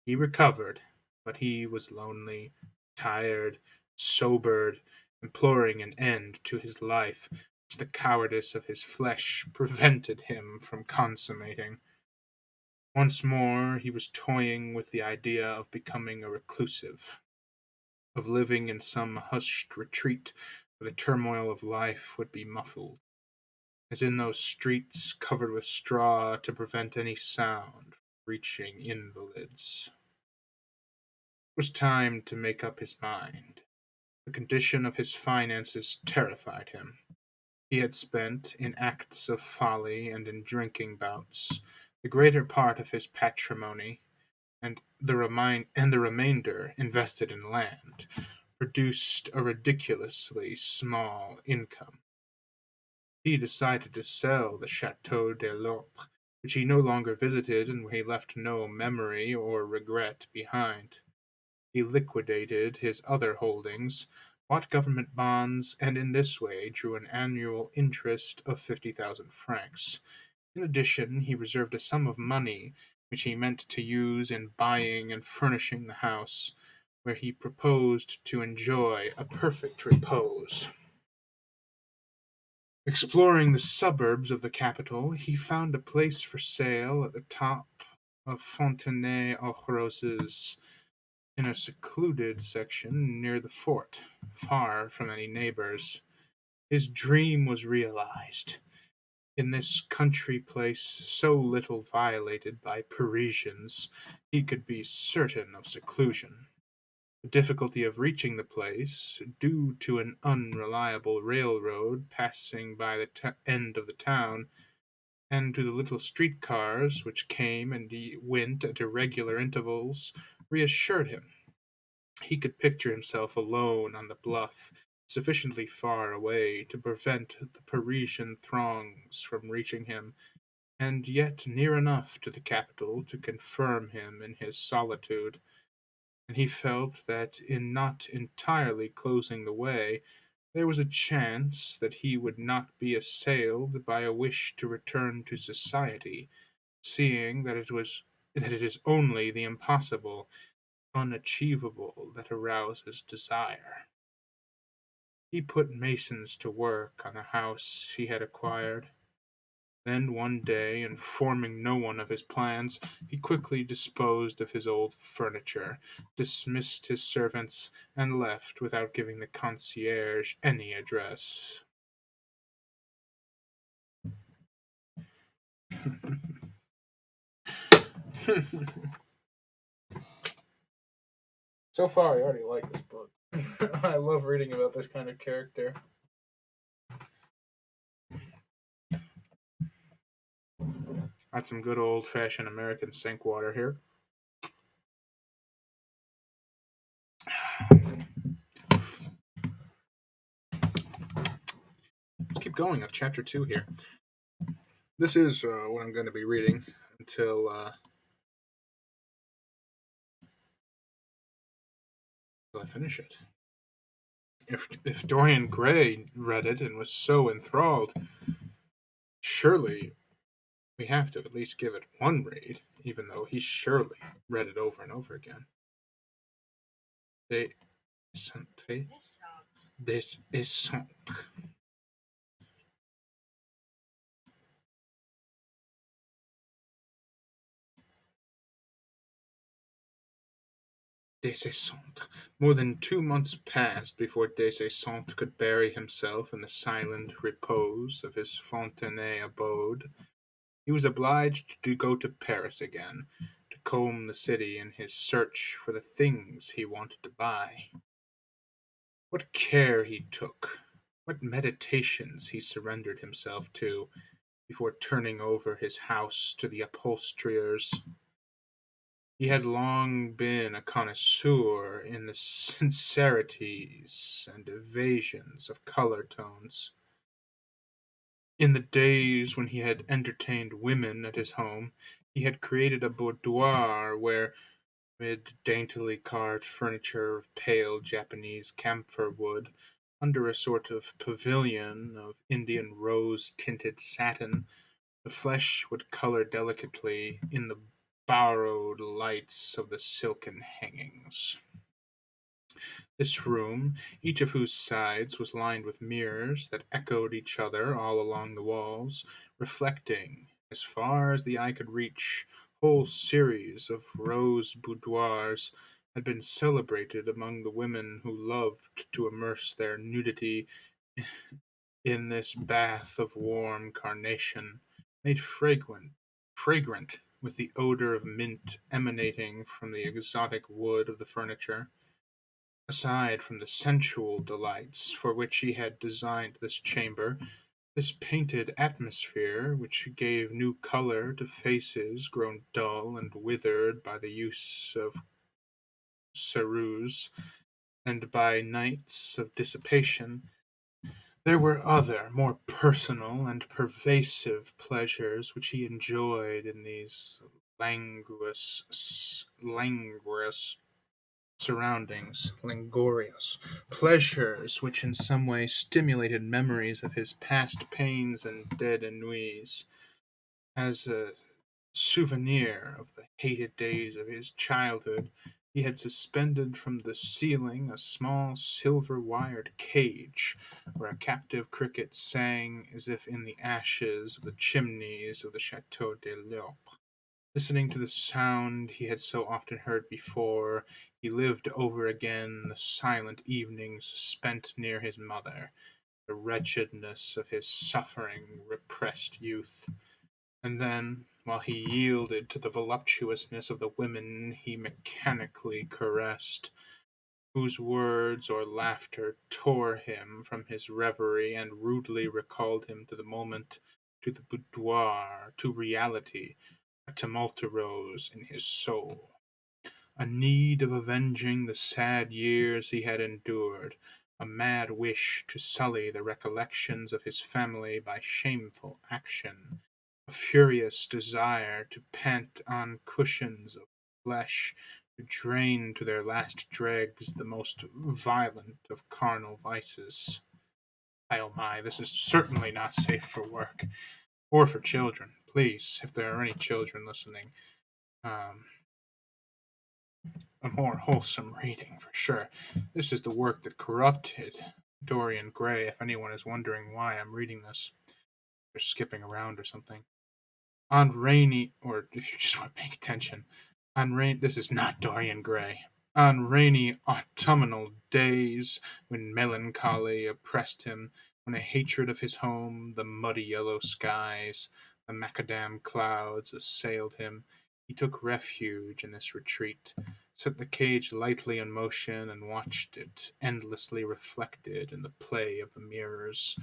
He recovered, but he was lonely, tired, sobered, imploring an end to his life, which the cowardice of his flesh prevented him from consummating. Once more he was toying with the idea of becoming a reclusive, of living in some hushed retreat where the turmoil of life would be muffled, as in those streets covered with straw to prevent any sound from reaching invalids. It was time to make up his mind. The condition of his finances terrified him. He had spent, in acts of folly and in drinking bouts, the greater part of his patrimony, and the remainder, invested in land, produced a ridiculously small income. He decided to sell the Chateau de l'Opre, which he no longer visited and where he left no memory or regret behind. He liquidated his other holdings, bought government bonds, and in this way drew an annual interest of 50,000 francs. In addition, he reserved a sum of money which he meant to use in buying and furnishing the house, where he proposed to enjoy a perfect repose. Exploring the suburbs of the capital, he found a place for sale at the top of Fontenay-aux-Roses, in a secluded section near the fort, far from any neighbors. His dream was realized. In this country place, so little violated by Parisians, he could be certain of seclusion. The difficulty of reaching the place, due to an unreliable railroad passing by the end of the town, and to the little street cars which came and went at irregular intervals, reassured him. He could picture himself alone on the bluff, sufficiently far away to prevent the Parisian throngs from reaching him, and yet near enough to the capital to confirm him in his solitude. And he felt that in not entirely closing the way, there was a chance that he would not be assailed by a wish to return to society, seeing that it is only the impossible, unachievable, that arouses desire. He put masons to work on a house he had acquired. Then one day, informing no one of his plans, he quickly disposed of his old furniture, dismissed his servants, and left without giving the concierge any address. So far, I already like this book. I love reading about this kind of character. Got some good old fashioned American sink water here. Let's keep going at chapter 2 here. This is what I'm going to be reading until I finish it. If Dorian Gray read it and was so enthralled, surely we have to at least give it one read, even though he surely read it over and over again. Des essentes. Des Essentes. More than 2 months passed before Des Essentes could bury himself in the silent repose of his Fontenay abode. He was obliged to go to Paris again, to comb the city in his search for the things he wanted to buy. What care he took, what meditations he surrendered himself to, before turning over his house to the upholsterers. He had long been a connoisseur in the sincerities and evasions of color tones. In the days when he had entertained women at his home, he had created a boudoir where, mid daintily carved furniture of pale Japanese camphor wood, under a sort of pavilion of Indian rose tinted satin, the flesh would color delicately in the borrowed lights of the silken hangings. This room, each of whose sides was lined with mirrors that echoed each other all along the walls, reflecting, as far as the eye could reach, whole series of rose boudoirs, had been celebrated among the women who loved to immerse their nudity in this bath of warm carnation, made fragrant with the odor of mint emanating from the exotic wood of the furniture. Aside from the sensual delights for which he had designed this chamber, this painted atmosphere, which gave new color to faces grown dull and withered by the use of ceruse, and by nights of dissipation, there were other, more personal and pervasive pleasures which he enjoyed in these languorous surroundings, languorous pleasures which in some way stimulated memories of his past pains and dead ennuis, as a souvenir of the hated days of his childhood. He had suspended from the ceiling a small silver wired cage, where a captive cricket sang as if in the ashes of the chimneys of the Chateau de l'Europe. Listening to the sound he had so often heard before, he lived over again the silent evenings spent near his mother, the wretchedness of his suffering, repressed youth. And then, while he yielded to the voluptuousness of the women he mechanically caressed, whose words or laughter tore him from his reverie and rudely recalled him to the moment, to the boudoir, to reality, a tumult arose in his soul. a need of avenging the sad years he had endured, a mad wish to sully the recollections of his family by shameful action, a furious desire to pant on cushions of flesh, to drain to their last dregs the most violent of carnal vices. Oh my, this is certainly not safe for work or for children. Please, if there are any children listening, um, a more wholesome reading for sure. This is the work that corrupted Dorian Gray, if anyone is wondering why I'm reading this. Or skipping around or something. On rainy, or if you just weren't paying attention, this is not Dorian Gray. On rainy autumnal days, when melancholy oppressed him, when a hatred of his home, the muddy yellow skies, the macadam clouds assailed him, he took refuge in this retreat, set the cage lightly in motion, and watched it endlessly reflected in the play of the mirrors,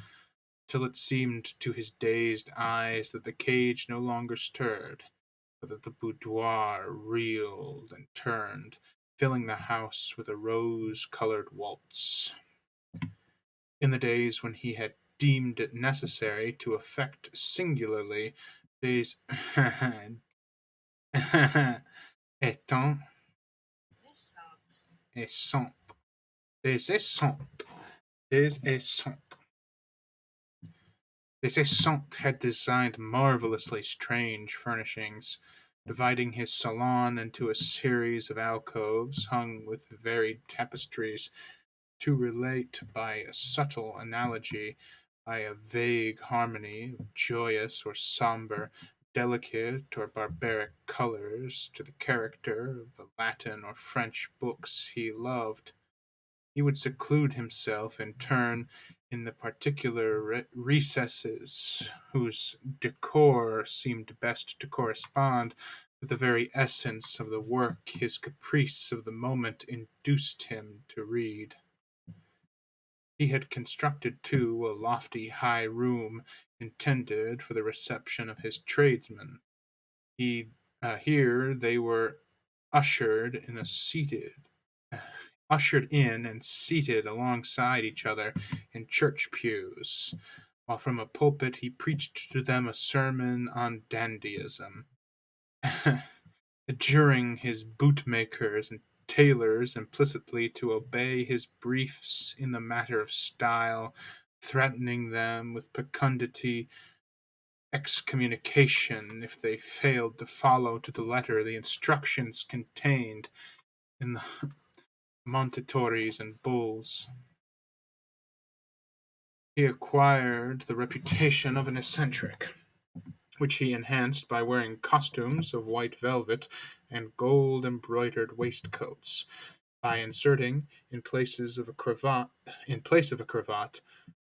till it seemed to his dazed eyes that the cage no longer stirred, but that the boudoir reeled and turned, filling the house with a rose-colored waltz. In the days when he had deemed it necessary to affect singularly des étant et sont des essents des essents Des Esseintes had designed marvelously strange furnishings, dividing his salon into a series of alcoves hung with varied tapestries, to relate by a subtle analogy, by a vague harmony of joyous or sombre, delicate or barbaric colors, to the character of the Latin or French books he loved. He would seclude himself in turn in the particular recesses whose decor seemed best to correspond with the very essence of the work his caprice of the moment induced him to read. He had constructed, too, a lofty high room intended for the reception of his tradesmen. Here they were ushered in a seated ushered in and seated alongside each other in church pews, while from a pulpit he preached to them a sermon on dandyism, adjuring his bootmakers and tailors implicitly to obey his briefs in the matter of style, threatening them with fecundity excommunication if they failed to follow to the letter the instructions contained in the Montetories and Bulls. He acquired the reputation of an eccentric, which he enhanced by wearing costumes of white velvet and gold embroidered waistcoats, by inserting in place of a cravat,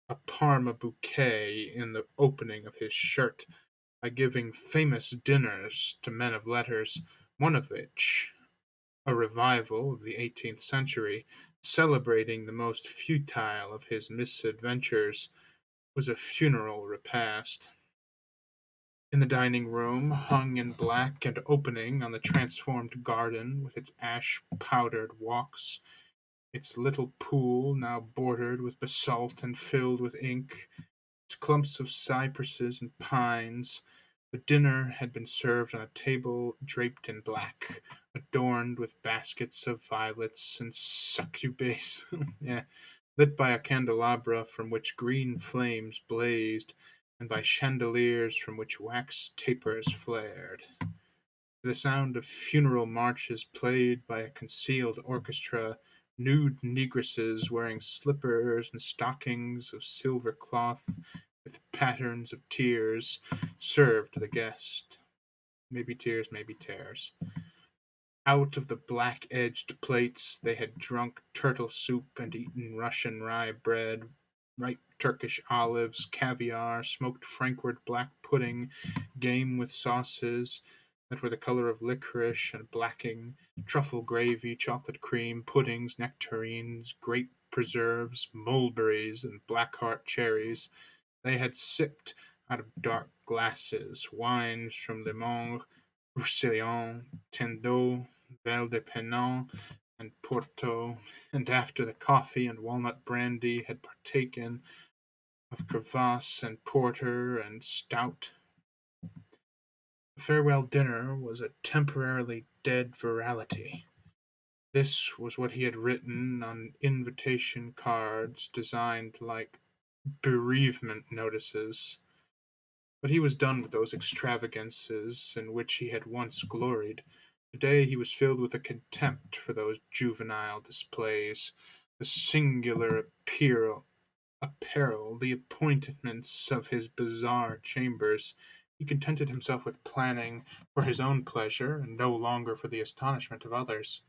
a Parma bouquet in the opening of his shirt, by giving famous dinners to men of letters, one of which, a revival of the 18th century, celebrating the most futile of his misadventures, was a funeral repast. In the dining room, hung in black and opening on the transformed garden with its ash-powdered walks, its little pool now bordered with basalt and filled with ink, its clumps of cypresses and pines, the dinner had been served on a table draped in black, adorned with baskets of violets and succubes, yeah, lit by a candelabra from which green flames blazed, and by chandeliers from which wax tapers flared. To the sound of funeral marches played by a concealed orchestra, nude negresses wearing slippers and stockings of silver cloth with patterns of tears served the guest. Maybe tears, maybe tears. Out of the black-edged plates they had drunk turtle soup and eaten Russian rye bread, ripe Turkish olives, caviar, smoked Frankfurt black pudding, game with sauces that were the color of licorice and blacking, truffle gravy, chocolate cream, puddings, nectarines, grape preserves, mulberries, and blackheart cherries. They had sipped out of dark glasses wines from Le Monde, Roussillon, Tindeau, Vin de Pinon and Porto, and after the coffee and walnut brandy had partaken of kvass and porter and stout, the farewell dinner was a temporarily dead virality. This was what he had written on invitation cards designed like bereavement notices. But he was done with those extravagances in which he had once gloried. Today he was filled with a contempt for those juvenile displays, the singular apparel, the appointments of his bizarre chambers. He contented himself with planning for his own pleasure, and no longer for the astonishment of others.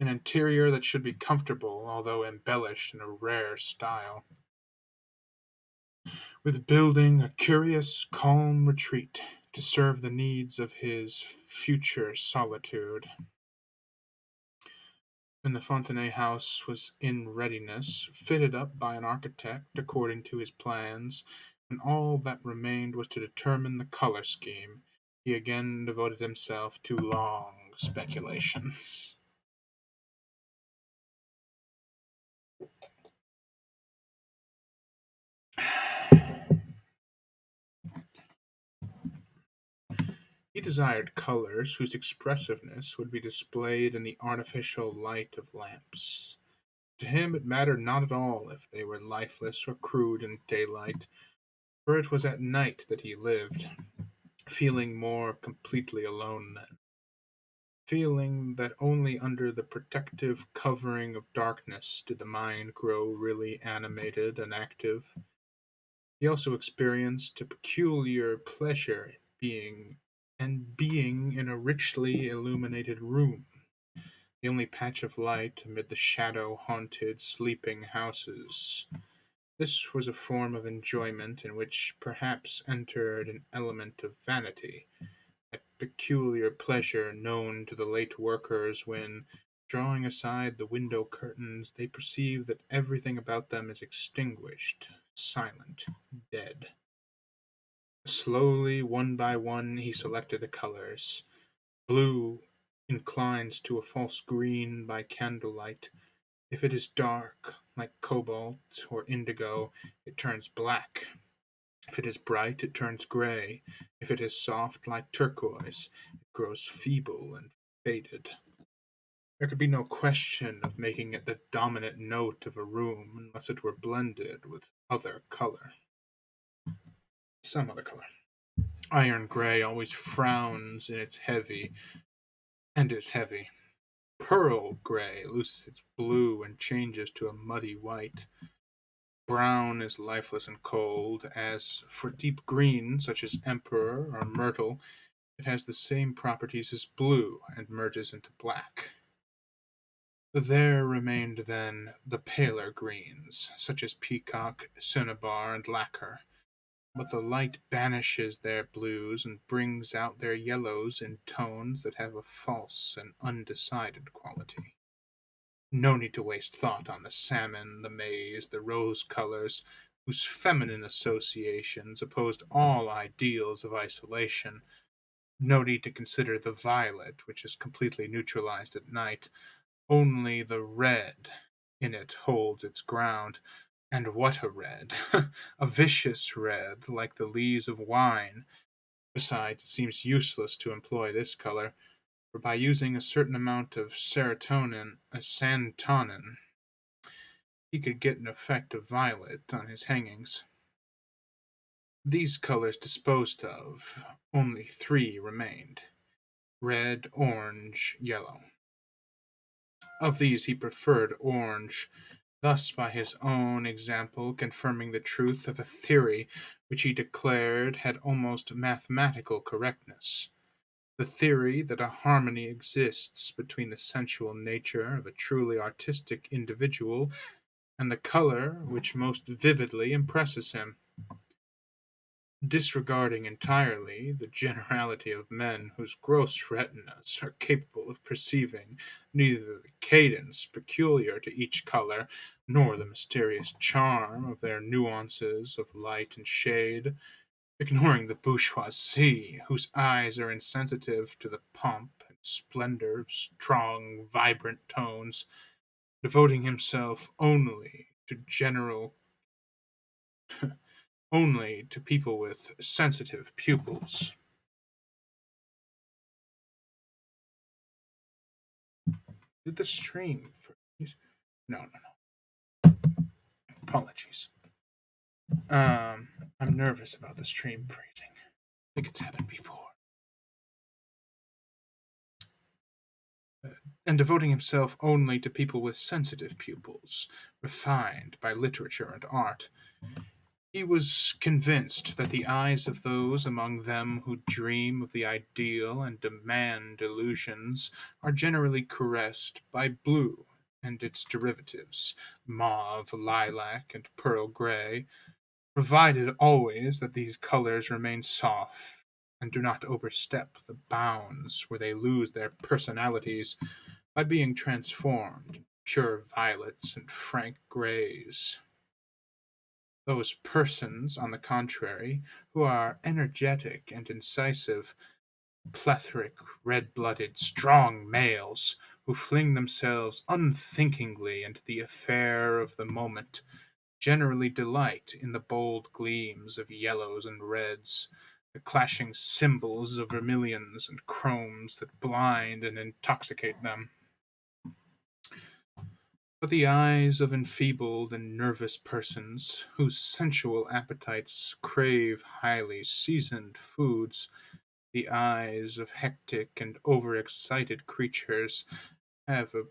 An interior that should be comfortable, although embellished in a rare style, with building a curious, calm retreat to serve the needs of his future solitude. When the Fontenay house was in readiness, fitted up by an architect according to his plans, and all that remained was to determine the color scheme, he again devoted himself to long speculations. He desired colors whose expressiveness would be displayed in the artificial light of lamps. To him it mattered not at all if they were lifeless or crude in daylight, for it was at night that he lived, feeling more completely alone then, feeling that only under the protective covering of darkness did the mind grow really animated and active. He also experienced a peculiar pleasure being in a richly illuminated room, the only patch of light amid the shadow-haunted sleeping houses. This was a form of enjoyment in which perhaps entered an element of vanity, that peculiar pleasure known to the late workers when, drawing aside the window curtains, they perceive that everything about them is extinguished, silent, dead. Slowly, one by one, he selected the colors. Blue inclines to a false green by candlelight. If it is dark, like cobalt or indigo, it turns black. If it is bright, it turns gray. If it is soft, like turquoise, it grows feeble and faded. There could be no question of making it the dominant note of a room unless it were blended with other color. Some other color. Iron gray always frowns in its heavy and is heavy. Pearl gray loses its blue and changes to a muddy white. Brown is lifeless and cold. As for deep green, such as emperor or myrtle, it has the same properties as blue and merges into black. There remained then the paler greens, such as peacock, cinnabar, and lacquer. But the light banishes their blues and brings out their yellows in tones that have a false and undecided quality. No need to waste thought on the salmon, the maize, the rose colors, whose feminine associations opposed all ideals of isolation. No need to consider the violet, which is completely neutralized at night. Only the red in it holds its ground. And what a red! A vicious red, like the lees of wine. Besides, it seems useless to employ this color, for by using a certain amount of santonin, he could get an effect of violet on his hangings. These colors disposed of, only three remained: red, orange, yellow. Of these he preferred orange, thus by his own example confirming the truth of a theory which he declared had almost mathematical correctness: the theory that a harmony exists between the sensual nature of a truly artistic individual and the color which most vividly impresses him, disregarding entirely the generality of men whose gross retinas are capable of perceiving neither the cadence peculiar to each color nor the mysterious charm of their nuances of light and shade, ignoring the bourgeoisie, whose eyes are insensitive to the pomp and splendor of strong, vibrant tones, devoting himself only to people with sensitive pupils. Did the stream freeze? No, no, no. Apologies. I'm nervous about the stream freezing. I think it's happened before. And devoting himself only to people with sensitive pupils, refined by literature and art. He was convinced that the eyes of those among them who dream of the ideal and demand illusions are generally caressed by blue and its derivatives, mauve, lilac, and pearl gray, provided always that these colors remain soft and do not overstep the bounds where they lose their personalities by being transformed into pure violets and frank grays. Those persons, on the contrary, who are energetic and incisive, plethoric, red-blooded, strong males, who fling themselves unthinkingly into the affair of the moment, generally delight in the bold gleams of yellows and reds, the clashing cymbals of vermilions and chromes that blind and intoxicate them. But the eyes of enfeebled and nervous persons, whose sensual appetites crave highly seasoned foods, the eyes of hectic and overexcited creatures, have a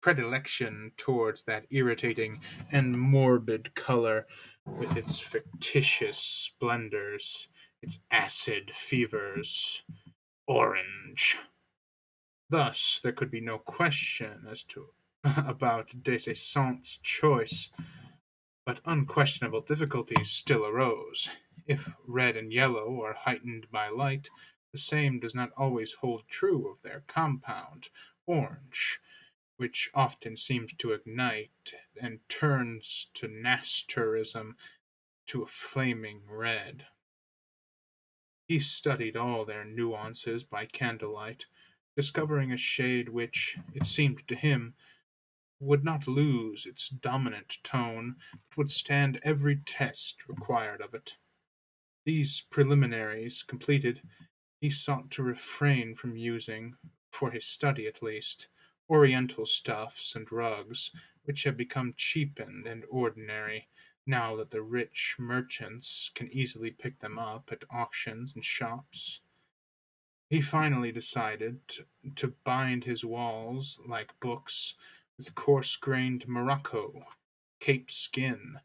predilection towards that irritating and morbid color, with its fictitious splendors, its acid fevers, orange. Thus, there could be no question as to about Des Esseintes' choice, but unquestionable difficulties still arose. If red and yellow are heightened by light, the same does not always hold true of their compound, orange, which often seems to ignite and turns to Nasturism to a flaming red. He studied all their nuances by candlelight, discovering a shade which, it seemed to him, would not lose its dominant tone, but would stand every test required of it. These preliminaries completed, he sought to refrain from using, for his study at least, Oriental stuffs and rugs, which have become cheapened and ordinary, now that the rich merchants can easily pick them up at auctions and shops. He finally decided to bind his walls, like books, with coarse-grained morocco, Cape skin,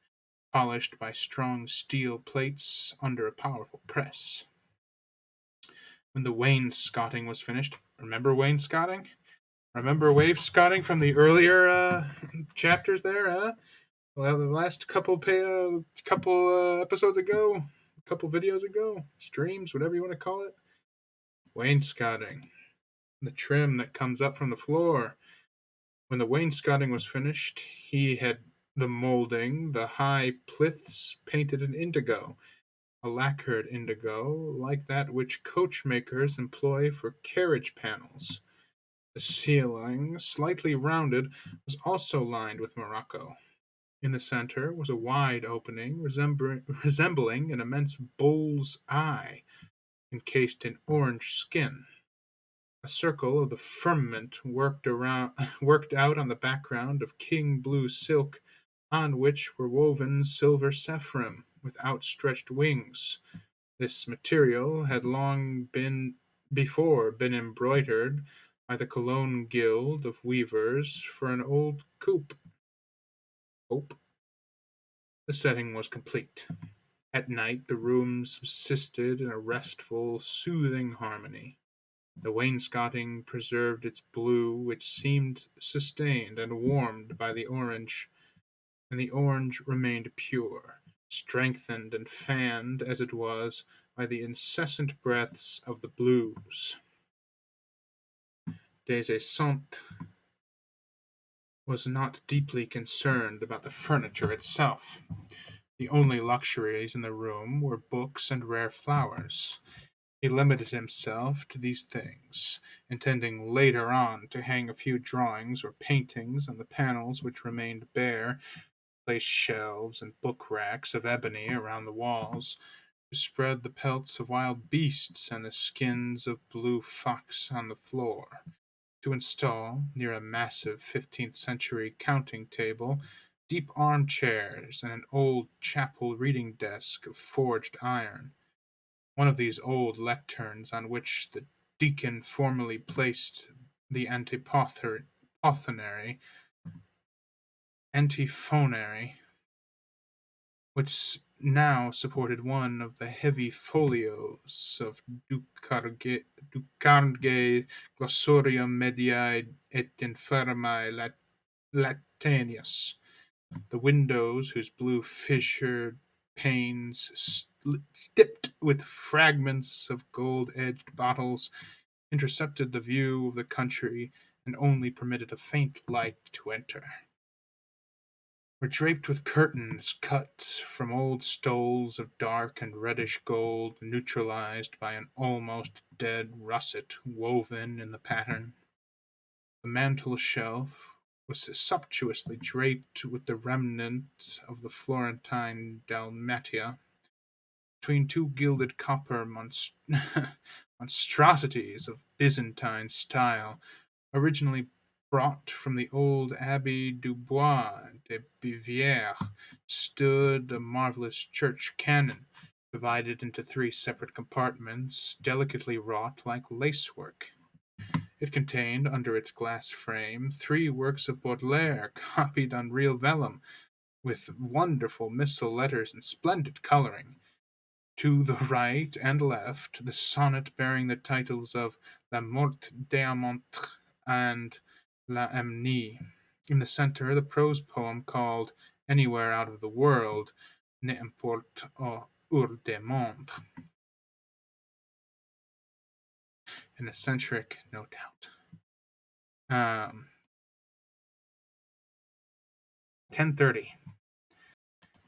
polished by strong steel plates under a powerful press. When the wainscoting was finished, remember wainscoting? Remember wainscoting from the earlier chapters there? Well, the last couple episodes ago, couple videos ago, streams, whatever you want to call it. Wainscoting, the trim that comes up from the floor. When the wainscoting was finished, he had the molding, the high plinths painted in indigo, a lacquered indigo, like that which coachmakers employ for carriage panels. The ceiling, slightly rounded, was also lined with morocco. In the center was a wide opening resembling an immense bull's eye, encased in orange skin. A circle of the firmament worked out on the background of king blue silk, on which were woven silver saffron with outstretched wings. This material had long been embroidered by the Cologne Guild of Weavers for an old cope. The setting was complete. At night the room subsisted in a restful, soothing harmony. The wainscoting preserved its blue, which seemed sustained and warmed by the orange, and the orange remained pure, strengthened and fanned as it was by the incessant breaths of the blues. Des Esseintes was not deeply concerned about the furniture itself. The only luxuries in the room were books and rare flowers. He limited himself to these things, intending later on to hang a few drawings or paintings on the panels which remained bare, place shelves and book racks of ebony around the walls, to spread the pelts of wild beasts and the skins of blue fox on the floor, to install, near a massive 15th century counting table, deep armchairs and an old chapel reading desk of forged iron. One of these old lecterns on which the deacon formerly placed the antiphonary, which now supported one of the heavy folios of Ducarge Glossorium Mediae et Infirmae Latanius. The windows, whose blue fissured panes, stipped with fragments of gold-edged bottles, intercepted the view of the country and only permitted a faint light to enter, were draped with curtains cut from old stoles of dark and reddish gold, neutralized by an almost dead russet woven in the pattern. The mantel shelf was sumptuously draped with the remnant of the Florentine dalmatia, between two gilded copper monstrosities of Byzantine style, originally brought from the old Abbey du Bois de Bivière, stood a marvellous church canon, divided into three separate compartments, delicately wrought like lacework. It contained, under its glass frame, three works of Baudelaire copied on real vellum, with wonderful missal letters and splendid colouring. To the right and left, the sonnet bearing the titles of La Morte d'Amontr and La Amnie. In the centre, the prose poem called Anywhere Out of the World, N'importe où de monde. An eccentric, no doubt. 10:30.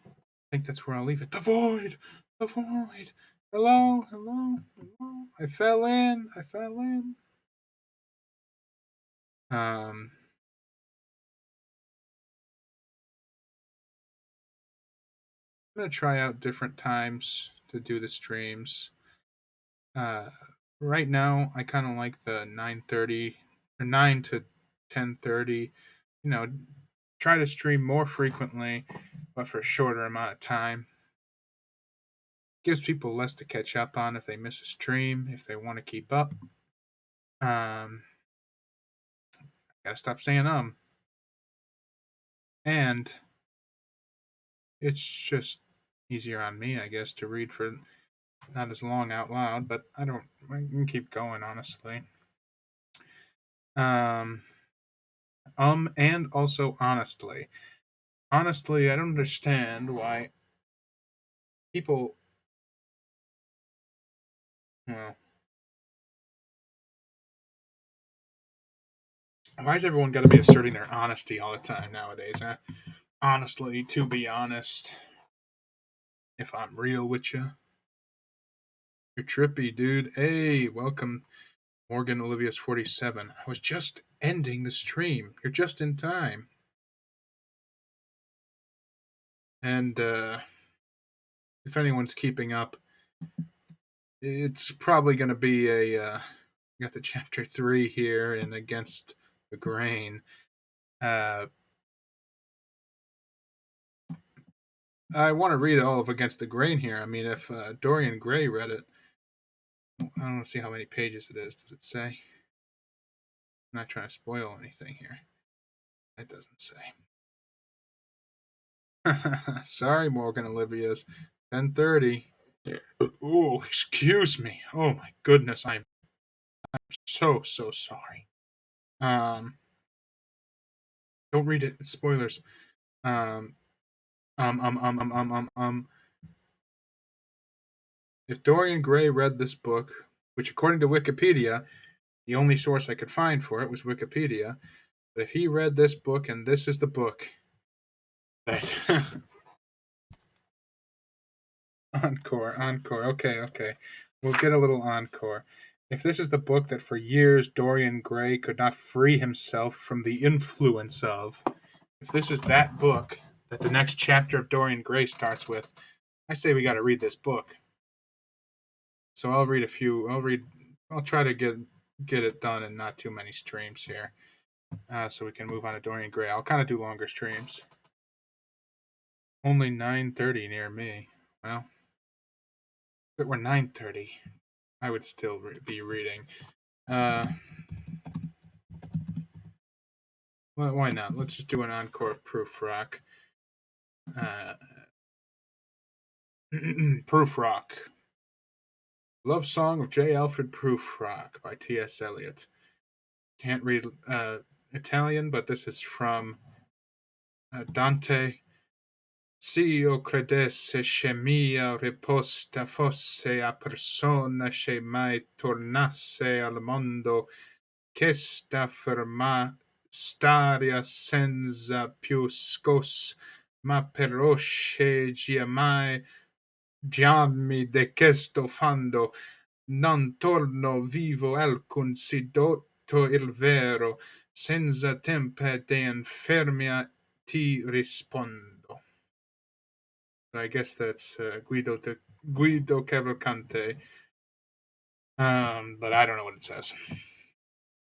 I think that's where I'll leave it. The void! The void! Hello, hello, hello. I fell in. I fell in. I'm gonna try out different times to do the streams. Uh, right now, I kind of like the 9:30 or 9 to 10:30. You know, try to stream more frequently, but for a shorter amount of time. Gives people less to catch up on if they miss a stream, if they want to keep up. Gotta stop saying and it's just easier on me, I guess, to read for not as long out loud, but I can keep going, honestly. And also honestly. Honestly, I don't understand why people, well, why is everyone got to be asserting their honesty all the time nowadays, huh? Honestly, to be honest, if I'm real with you, you're trippy, dude. Hey, welcome, Morgan Olivia's 47. I was just ending the stream. You're just in time. And if anyone's keeping up, it's probably going to be we got the chapter 3 here in Against the Grain. I want to read all of Against the Grain here. I mean, if Dorian Gray read it, I don't want to see how many pages it is. Does it say? I'm not trying to spoil anything here. It doesn't say. Sorry, Morgan Olivia's 10:30. Oh, excuse me. Oh my goodness, I'm so sorry. Don't read it. It's spoilers. Um, If Dorian Gray read this book, which according to Wikipedia, the only source I could find for it was Wikipedia, but if he read this book and this is the book that encore. Okay. We'll get a little encore. If this is the book that for years Dorian Gray could not free himself from the influence of, if this is that book that the next chapter of Dorian Gray starts with, I say we got to read this book. So I'll read a few. I'll try to get it done in not too many streams here, so we can move on to Dorian Gray. I'll kind of do longer streams. Only 9:30 near me. Well, if it were 9:30, I would still be reading. Well, why not? Let's just do an encore of Proof Rock. Proof Rock. Love Song of J. Alfred Prufrock by T.S. Eliot. Can't read Italian, but this is from Dante. Se io credesse che mia risposta fosse a persona che mai tornasse al mondo, che sta ferma staria senza più scos, ma però che già mi de questo fando, non torno vivo alcun si dotto il vero, senza tempe de infermia ti rispondo. I guess that's Guido Cavalcante, but I don't know what it says.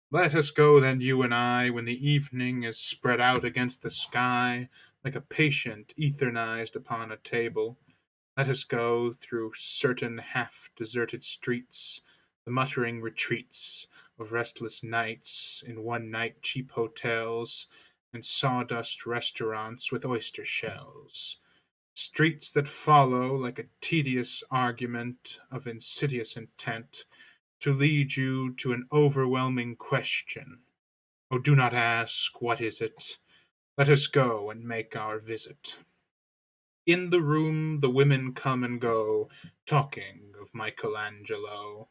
Let us go then, you and I, when the evening is spread out against the sky, like a patient eternized upon a table. Let us go through certain half-deserted streets, the muttering retreats of restless nights in one-night cheap hotels and sawdust restaurants with oyster shells. Streets that follow like a tedious argument of insidious intent to lead you to an overwhelming question. Oh, do not ask, what is it? Let us go and make our visit. In the room the women come and go, talking of Michelangelo.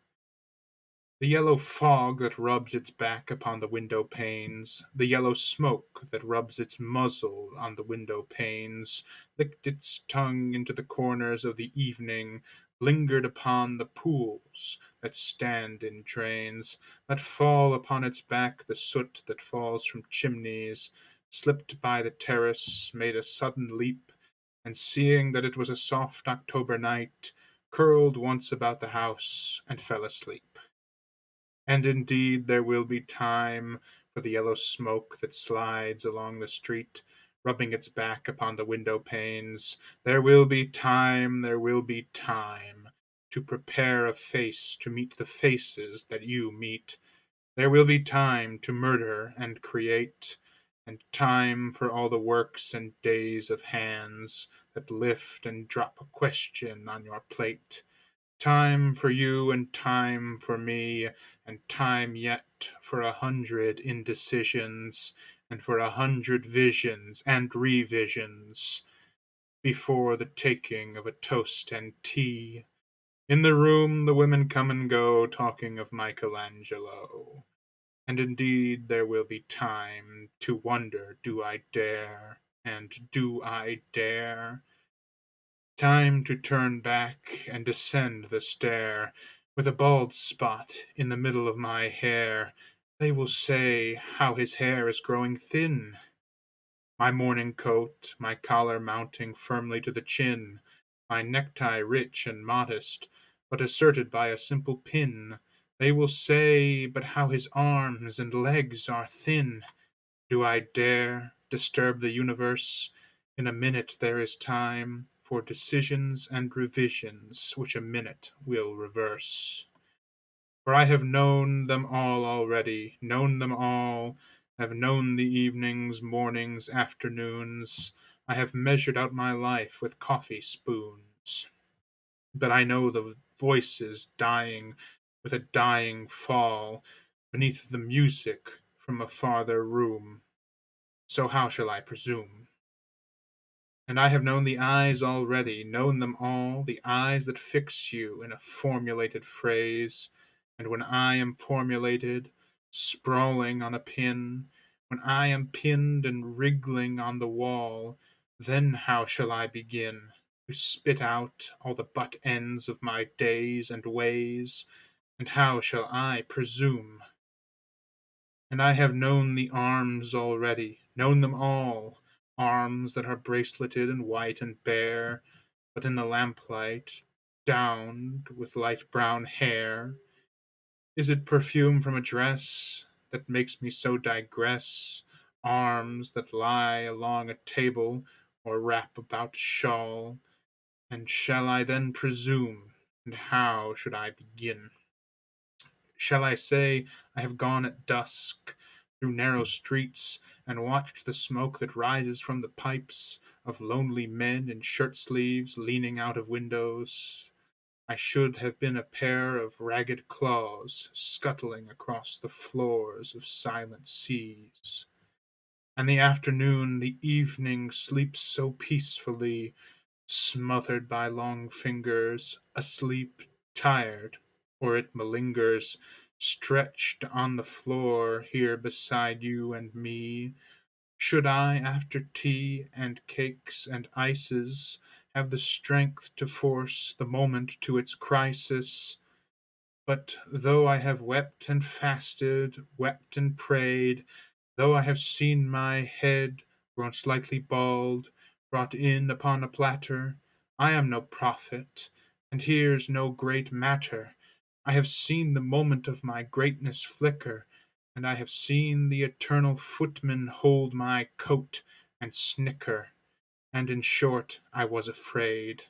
The yellow fog that rubs its back upon the window panes, the yellow smoke that rubs its muzzle on the window panes, licked its tongue into the corners of the evening, lingered upon the pools that stand in drains, let fall upon its back the soot that falls from chimneys, slipped by the terrace, made a sudden leap, and seeing that it was a soft October night, curled once about the house and fell asleep. And indeed there will be time for the yellow smoke that slides along the street, rubbing its back upon the window panes. There will be time to prepare a face to meet the faces that you meet. There will be time to murder and create, and time for all the works and days of hands that lift and drop a question on your plate. Time for you and time for me, and time yet for 100 indecisions, and for 100 visions and revisions, before the taking of a toast and tea. In the room the women come and go, talking of Michelangelo. And indeed there will be time to wonder, do I dare, and do I dare? Time to turn back and descend the stair, with a bald spot in the middle of my hair. They will say how his hair is growing thin. My morning coat, my collar mounting firmly to the chin, my necktie rich and modest, but asserted by a simple pin. They will say, but how his arms and legs are thin. Do I dare disturb the universe? In a minute there is time for decisions and revisions, which a minute will reverse. For I have known them all already, known them all, have known the evenings, mornings, afternoons. I have measured out my life with coffee spoons. But I know the voices dying with a dying fall beneath the music from a farther room. So how shall I presume? And I have known the eyes already, known them all, the eyes that fix you in a formulated phrase. And when I am formulated, sprawling on a pin, when I am pinned and wriggling on the wall, then how shall I begin? to spit out all the butt ends of my days and ways, and how shall I presume? And I have known the arms already, known them all, arms that are braceleted and white and bare, but in the lamplight, downed with light brown hair. Is it perfume from a dress that makes me so digress? Arms that lie along a table or wrap about a shawl, and shall I then presume? And how should I begin? Shall I say I have gone at dusk through narrow streets and watched the smoke that rises from the pipes of lonely men in shirt sleeves leaning out of windows? I should have been a pair of ragged claws scuttling across the floors of silent seas. And the afternoon, the evening sleeps so peacefully, smothered by long fingers, asleep, tired, or it malingers, stretched on the floor here beside you and me. Should I, after tea and cakes and ices, have the strength to force the moment to its crisis? But though I have wept and fasted, wept and prayed, though I have seen my head, grown slightly bald, brought in upon a platter, I am no prophet, and here's no great matter. I have seen the moment of my greatness flicker, and I have seen the eternal footman hold my coat and snicker, and in short I was afraid.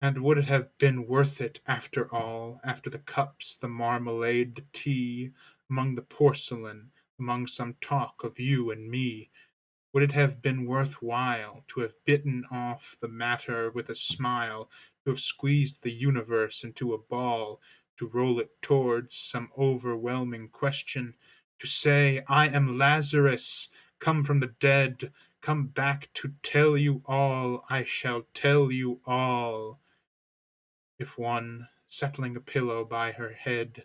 And would it have been worth it, after all, after the cups, the marmalade, the tea, among the porcelain, among some talk of you and me, would it have been worth while to have bitten off the matter with a smile, to have squeezed the universe into a ball, to roll it towards some overwhelming question, to say, I am Lazarus, come from the dead, come back to tell you all, I shall tell you all? If one, settling a pillow by her head,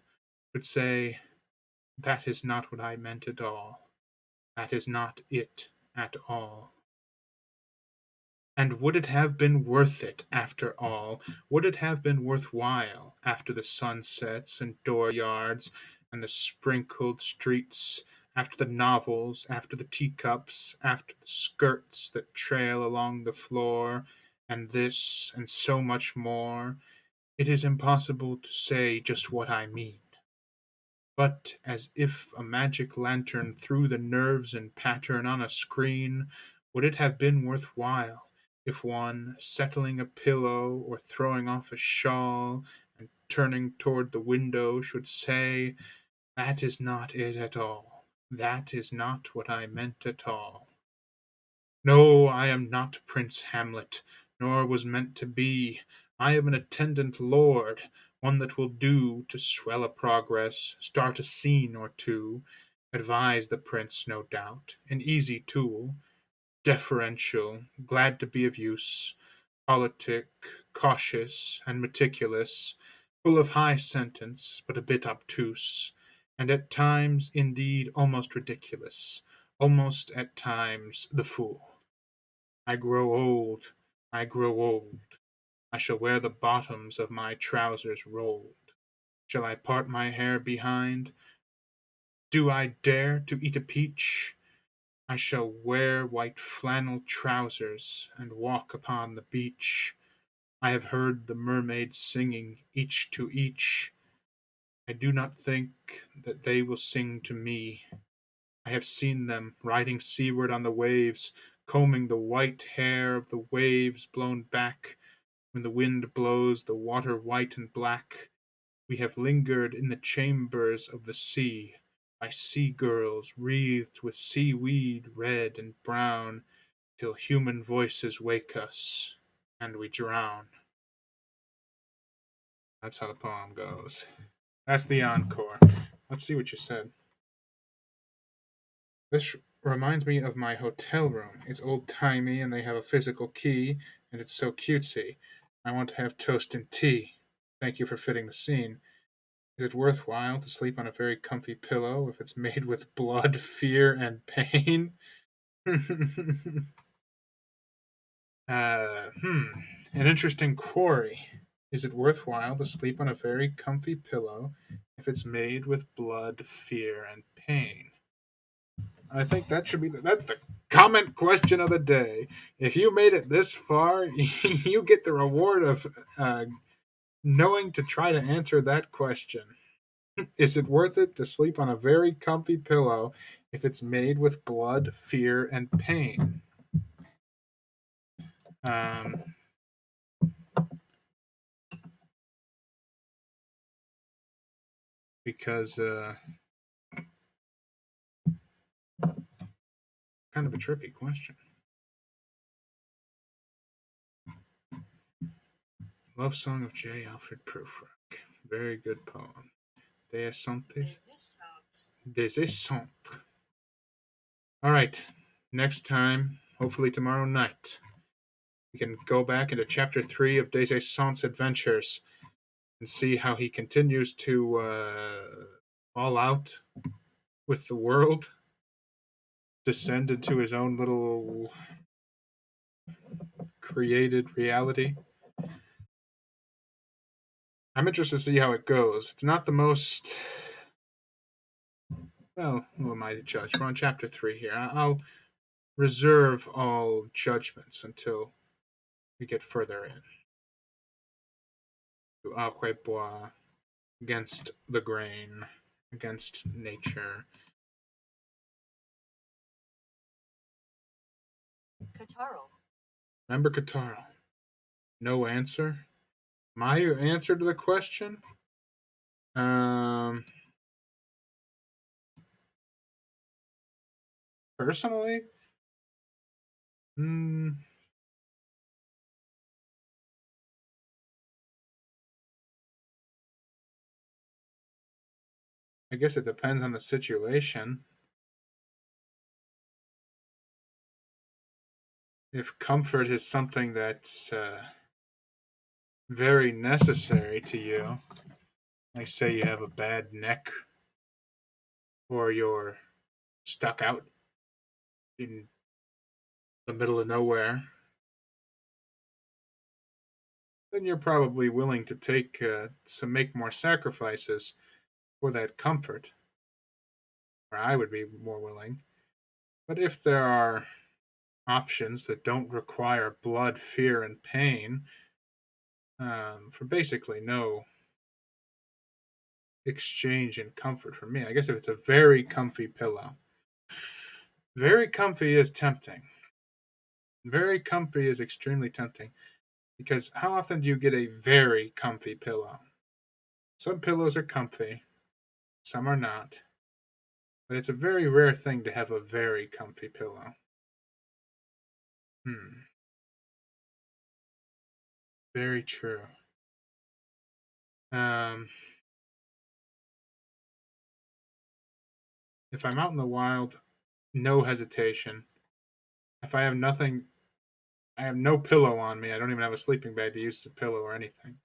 would say, that is not what I meant at all. That is not it at all. And would it have been worth it, after all? Would it have been worth while, after the sunsets and dooryards and the sprinkled streets, after the novels, after the teacups, after the skirts that trail along the floor, and this and so much more? It is impossible to say just what I mean. But as if a magic lantern threw the nerves in pattern on a screen, would it have been worth while if one, settling a pillow or throwing off a shawl and turning toward the window, should say, that is not it at all. That is not what I meant at all. No, I am not Prince Hamlet, nor was meant to be. I am an attendant lord, one that will do to swell a progress, start a scene or two, advise the prince, no doubt, an easy tool, deferential, glad to be of use, politic, cautious, and meticulous, full of high sentence, but a bit obtuse, and at times, indeed, almost ridiculous, almost at times the fool. I grow old, I grow old. I shall wear the bottoms of my trousers rolled. Shall I part my hair behind? Do I dare to eat a peach? I shall wear white flannel trousers and walk upon the beach. I have heard the mermaids singing, each to each. I do not think that they will sing to me. I have seen them riding seaward on the waves, combing the white hair of the waves blown back when the wind blows the water white and black. We have lingered in the chambers of the sea, by sea girls wreathed with seaweed red and brown, till human voices wake us, and we drown. That's how the poem goes. That's the encore. Let's see what you said. This reminds me of my hotel room. It's old timey and they have a physical key, and it's so cutesy. I want to have toast and tea. Thank you for fitting the scene. Is it worthwhile to sleep on a very comfy pillow if it's made with blood, fear, and pain? An interesting quarry. Is it worthwhile to sleep on a very comfy pillow if it's made with blood, fear, and pain? I think that should be that's the comment question of the day. If you made it this far, you get the reward of knowing to try to answer that question. Is it worth it to sleep on a very comfy pillow if it's made with blood, fear, and pain? Um, because kind of a tricky question. Love Song of J. Alfred Prufrock. Very good poem. Des Essentes. Des Essentes. All right. Next time, hopefully tomorrow night, we can go back into chapter 3 of Des Essentes' adventures and see how he continues to fall out with the world, descend into his own little created reality. I'm interested to see how it goes. It's not the most. Well, who am I to judge? We're on chapter 3 here. I'll reserve all judgments until we get further in. To Arquebois, against the grain, against nature. Kataro. Remember Kataro? No answer? My answer to the question? Personally? I guess it depends on the situation. If comfort is something that's very necessary to you, like say you have a bad neck or you're stuck out in the middle of nowhere, then you're probably willing to make more sacrifices for that comfort. Or I would be more willing. But if there are options that don't require blood, fear, and pain, for basically no exchange in comfort for me, I guess if it's a very comfy pillow, very comfy is tempting. Very comfy is extremely tempting because how often do you get a very comfy pillow? Some pillows are comfy, some are not, but it's a very rare thing to have a very comfy pillow. Very true. If I'm out in the wild, no hesitation. If I have nothing, I have no pillow on me. I don't even have a sleeping bag to use as a pillow or anything.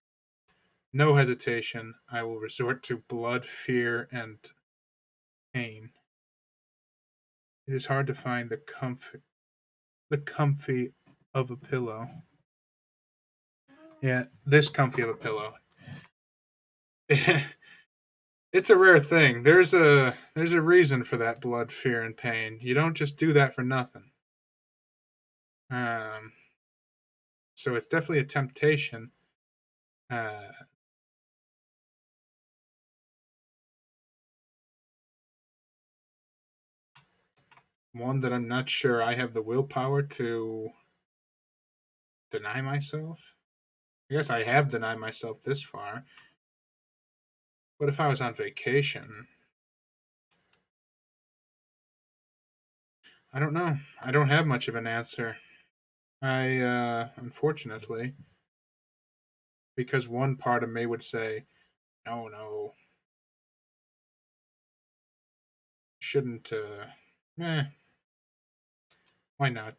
No hesitation. I will resort to blood, fear, and pain. It is hard to find the comfy of a pillow. Yeah, this comfy of a pillow. It's a rare thing. There's a reason for that blood, fear, and pain. You don't just do that for nothing. So it's definitely a temptation. One that I'm not sure I have the willpower to deny myself. I guess I have denied myself this far. But if I was on vacation, I don't know. I don't have much of an answer. Unfortunately, because one part of me would say, no, shouldn't, why not?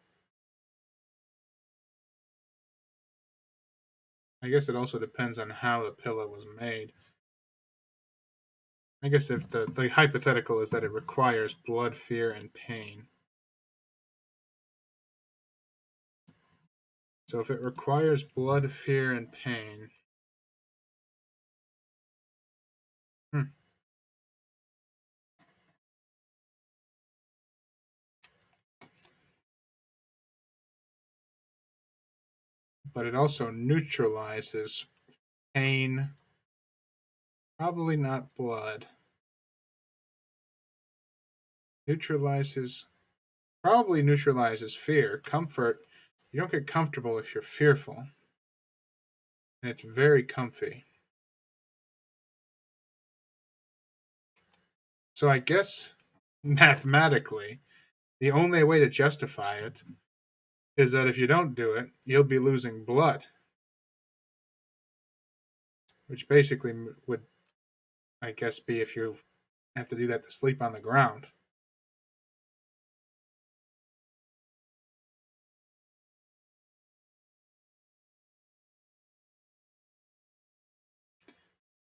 I guess it also depends on how the pillow was made. I guess if the hypothetical is that it requires blood, fear, and pain. So if it requires blood, fear, and pain. But it also neutralizes pain. Probably not blood. Probably neutralizes fear. Comfort. You don't get comfortable if you're fearful. And it's very comfy. So I guess mathematically, the only way to justify it is that if you don't do it, you'll be losing blood. Which basically would, I guess, be if you have to do that to sleep on the ground.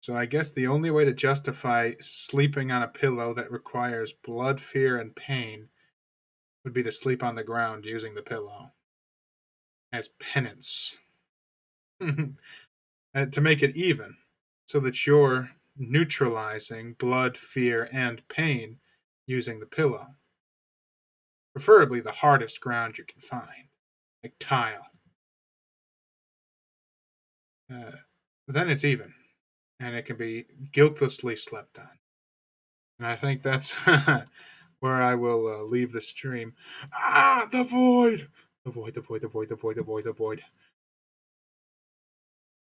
So I guess the only way to justify sleeping on a pillow that requires blood, fear, and pain would be to sleep on the ground using the pillow as penance. To make it even, so that you're neutralizing blood, fear, and pain using the pillow. Preferably the hardest ground you can find, like tile. Uh, then it's even, and it can be guiltlessly slept on. And I think that's where I will leave the stream. Ah, the void! The void, the void, the void, the void, the void, the void.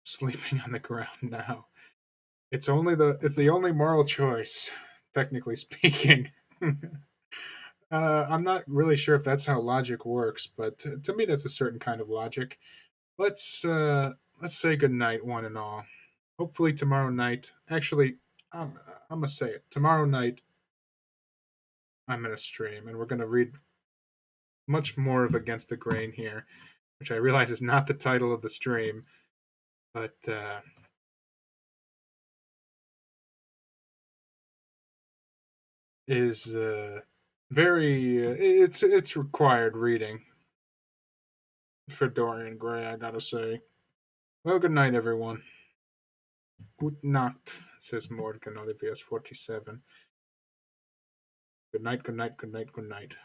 Sleeping on the ground now. It's the only moral choice, technically speaking. I'm not really sure if that's how logic works, but to me, that's a certain kind of logic. Let's say good night, one and all. Hopefully tomorrow night. Actually, I'm gonna say it. Tomorrow night, I'm gonna stream, and we're gonna read much more of Against the Grain here, which I realize is not the title of the stream, but is very. It's required reading for Dorian Gray, I gotta say. Well, good night, everyone. Good Nacht, says Morgan Olivia's 47. Good night, good night, good night, good night.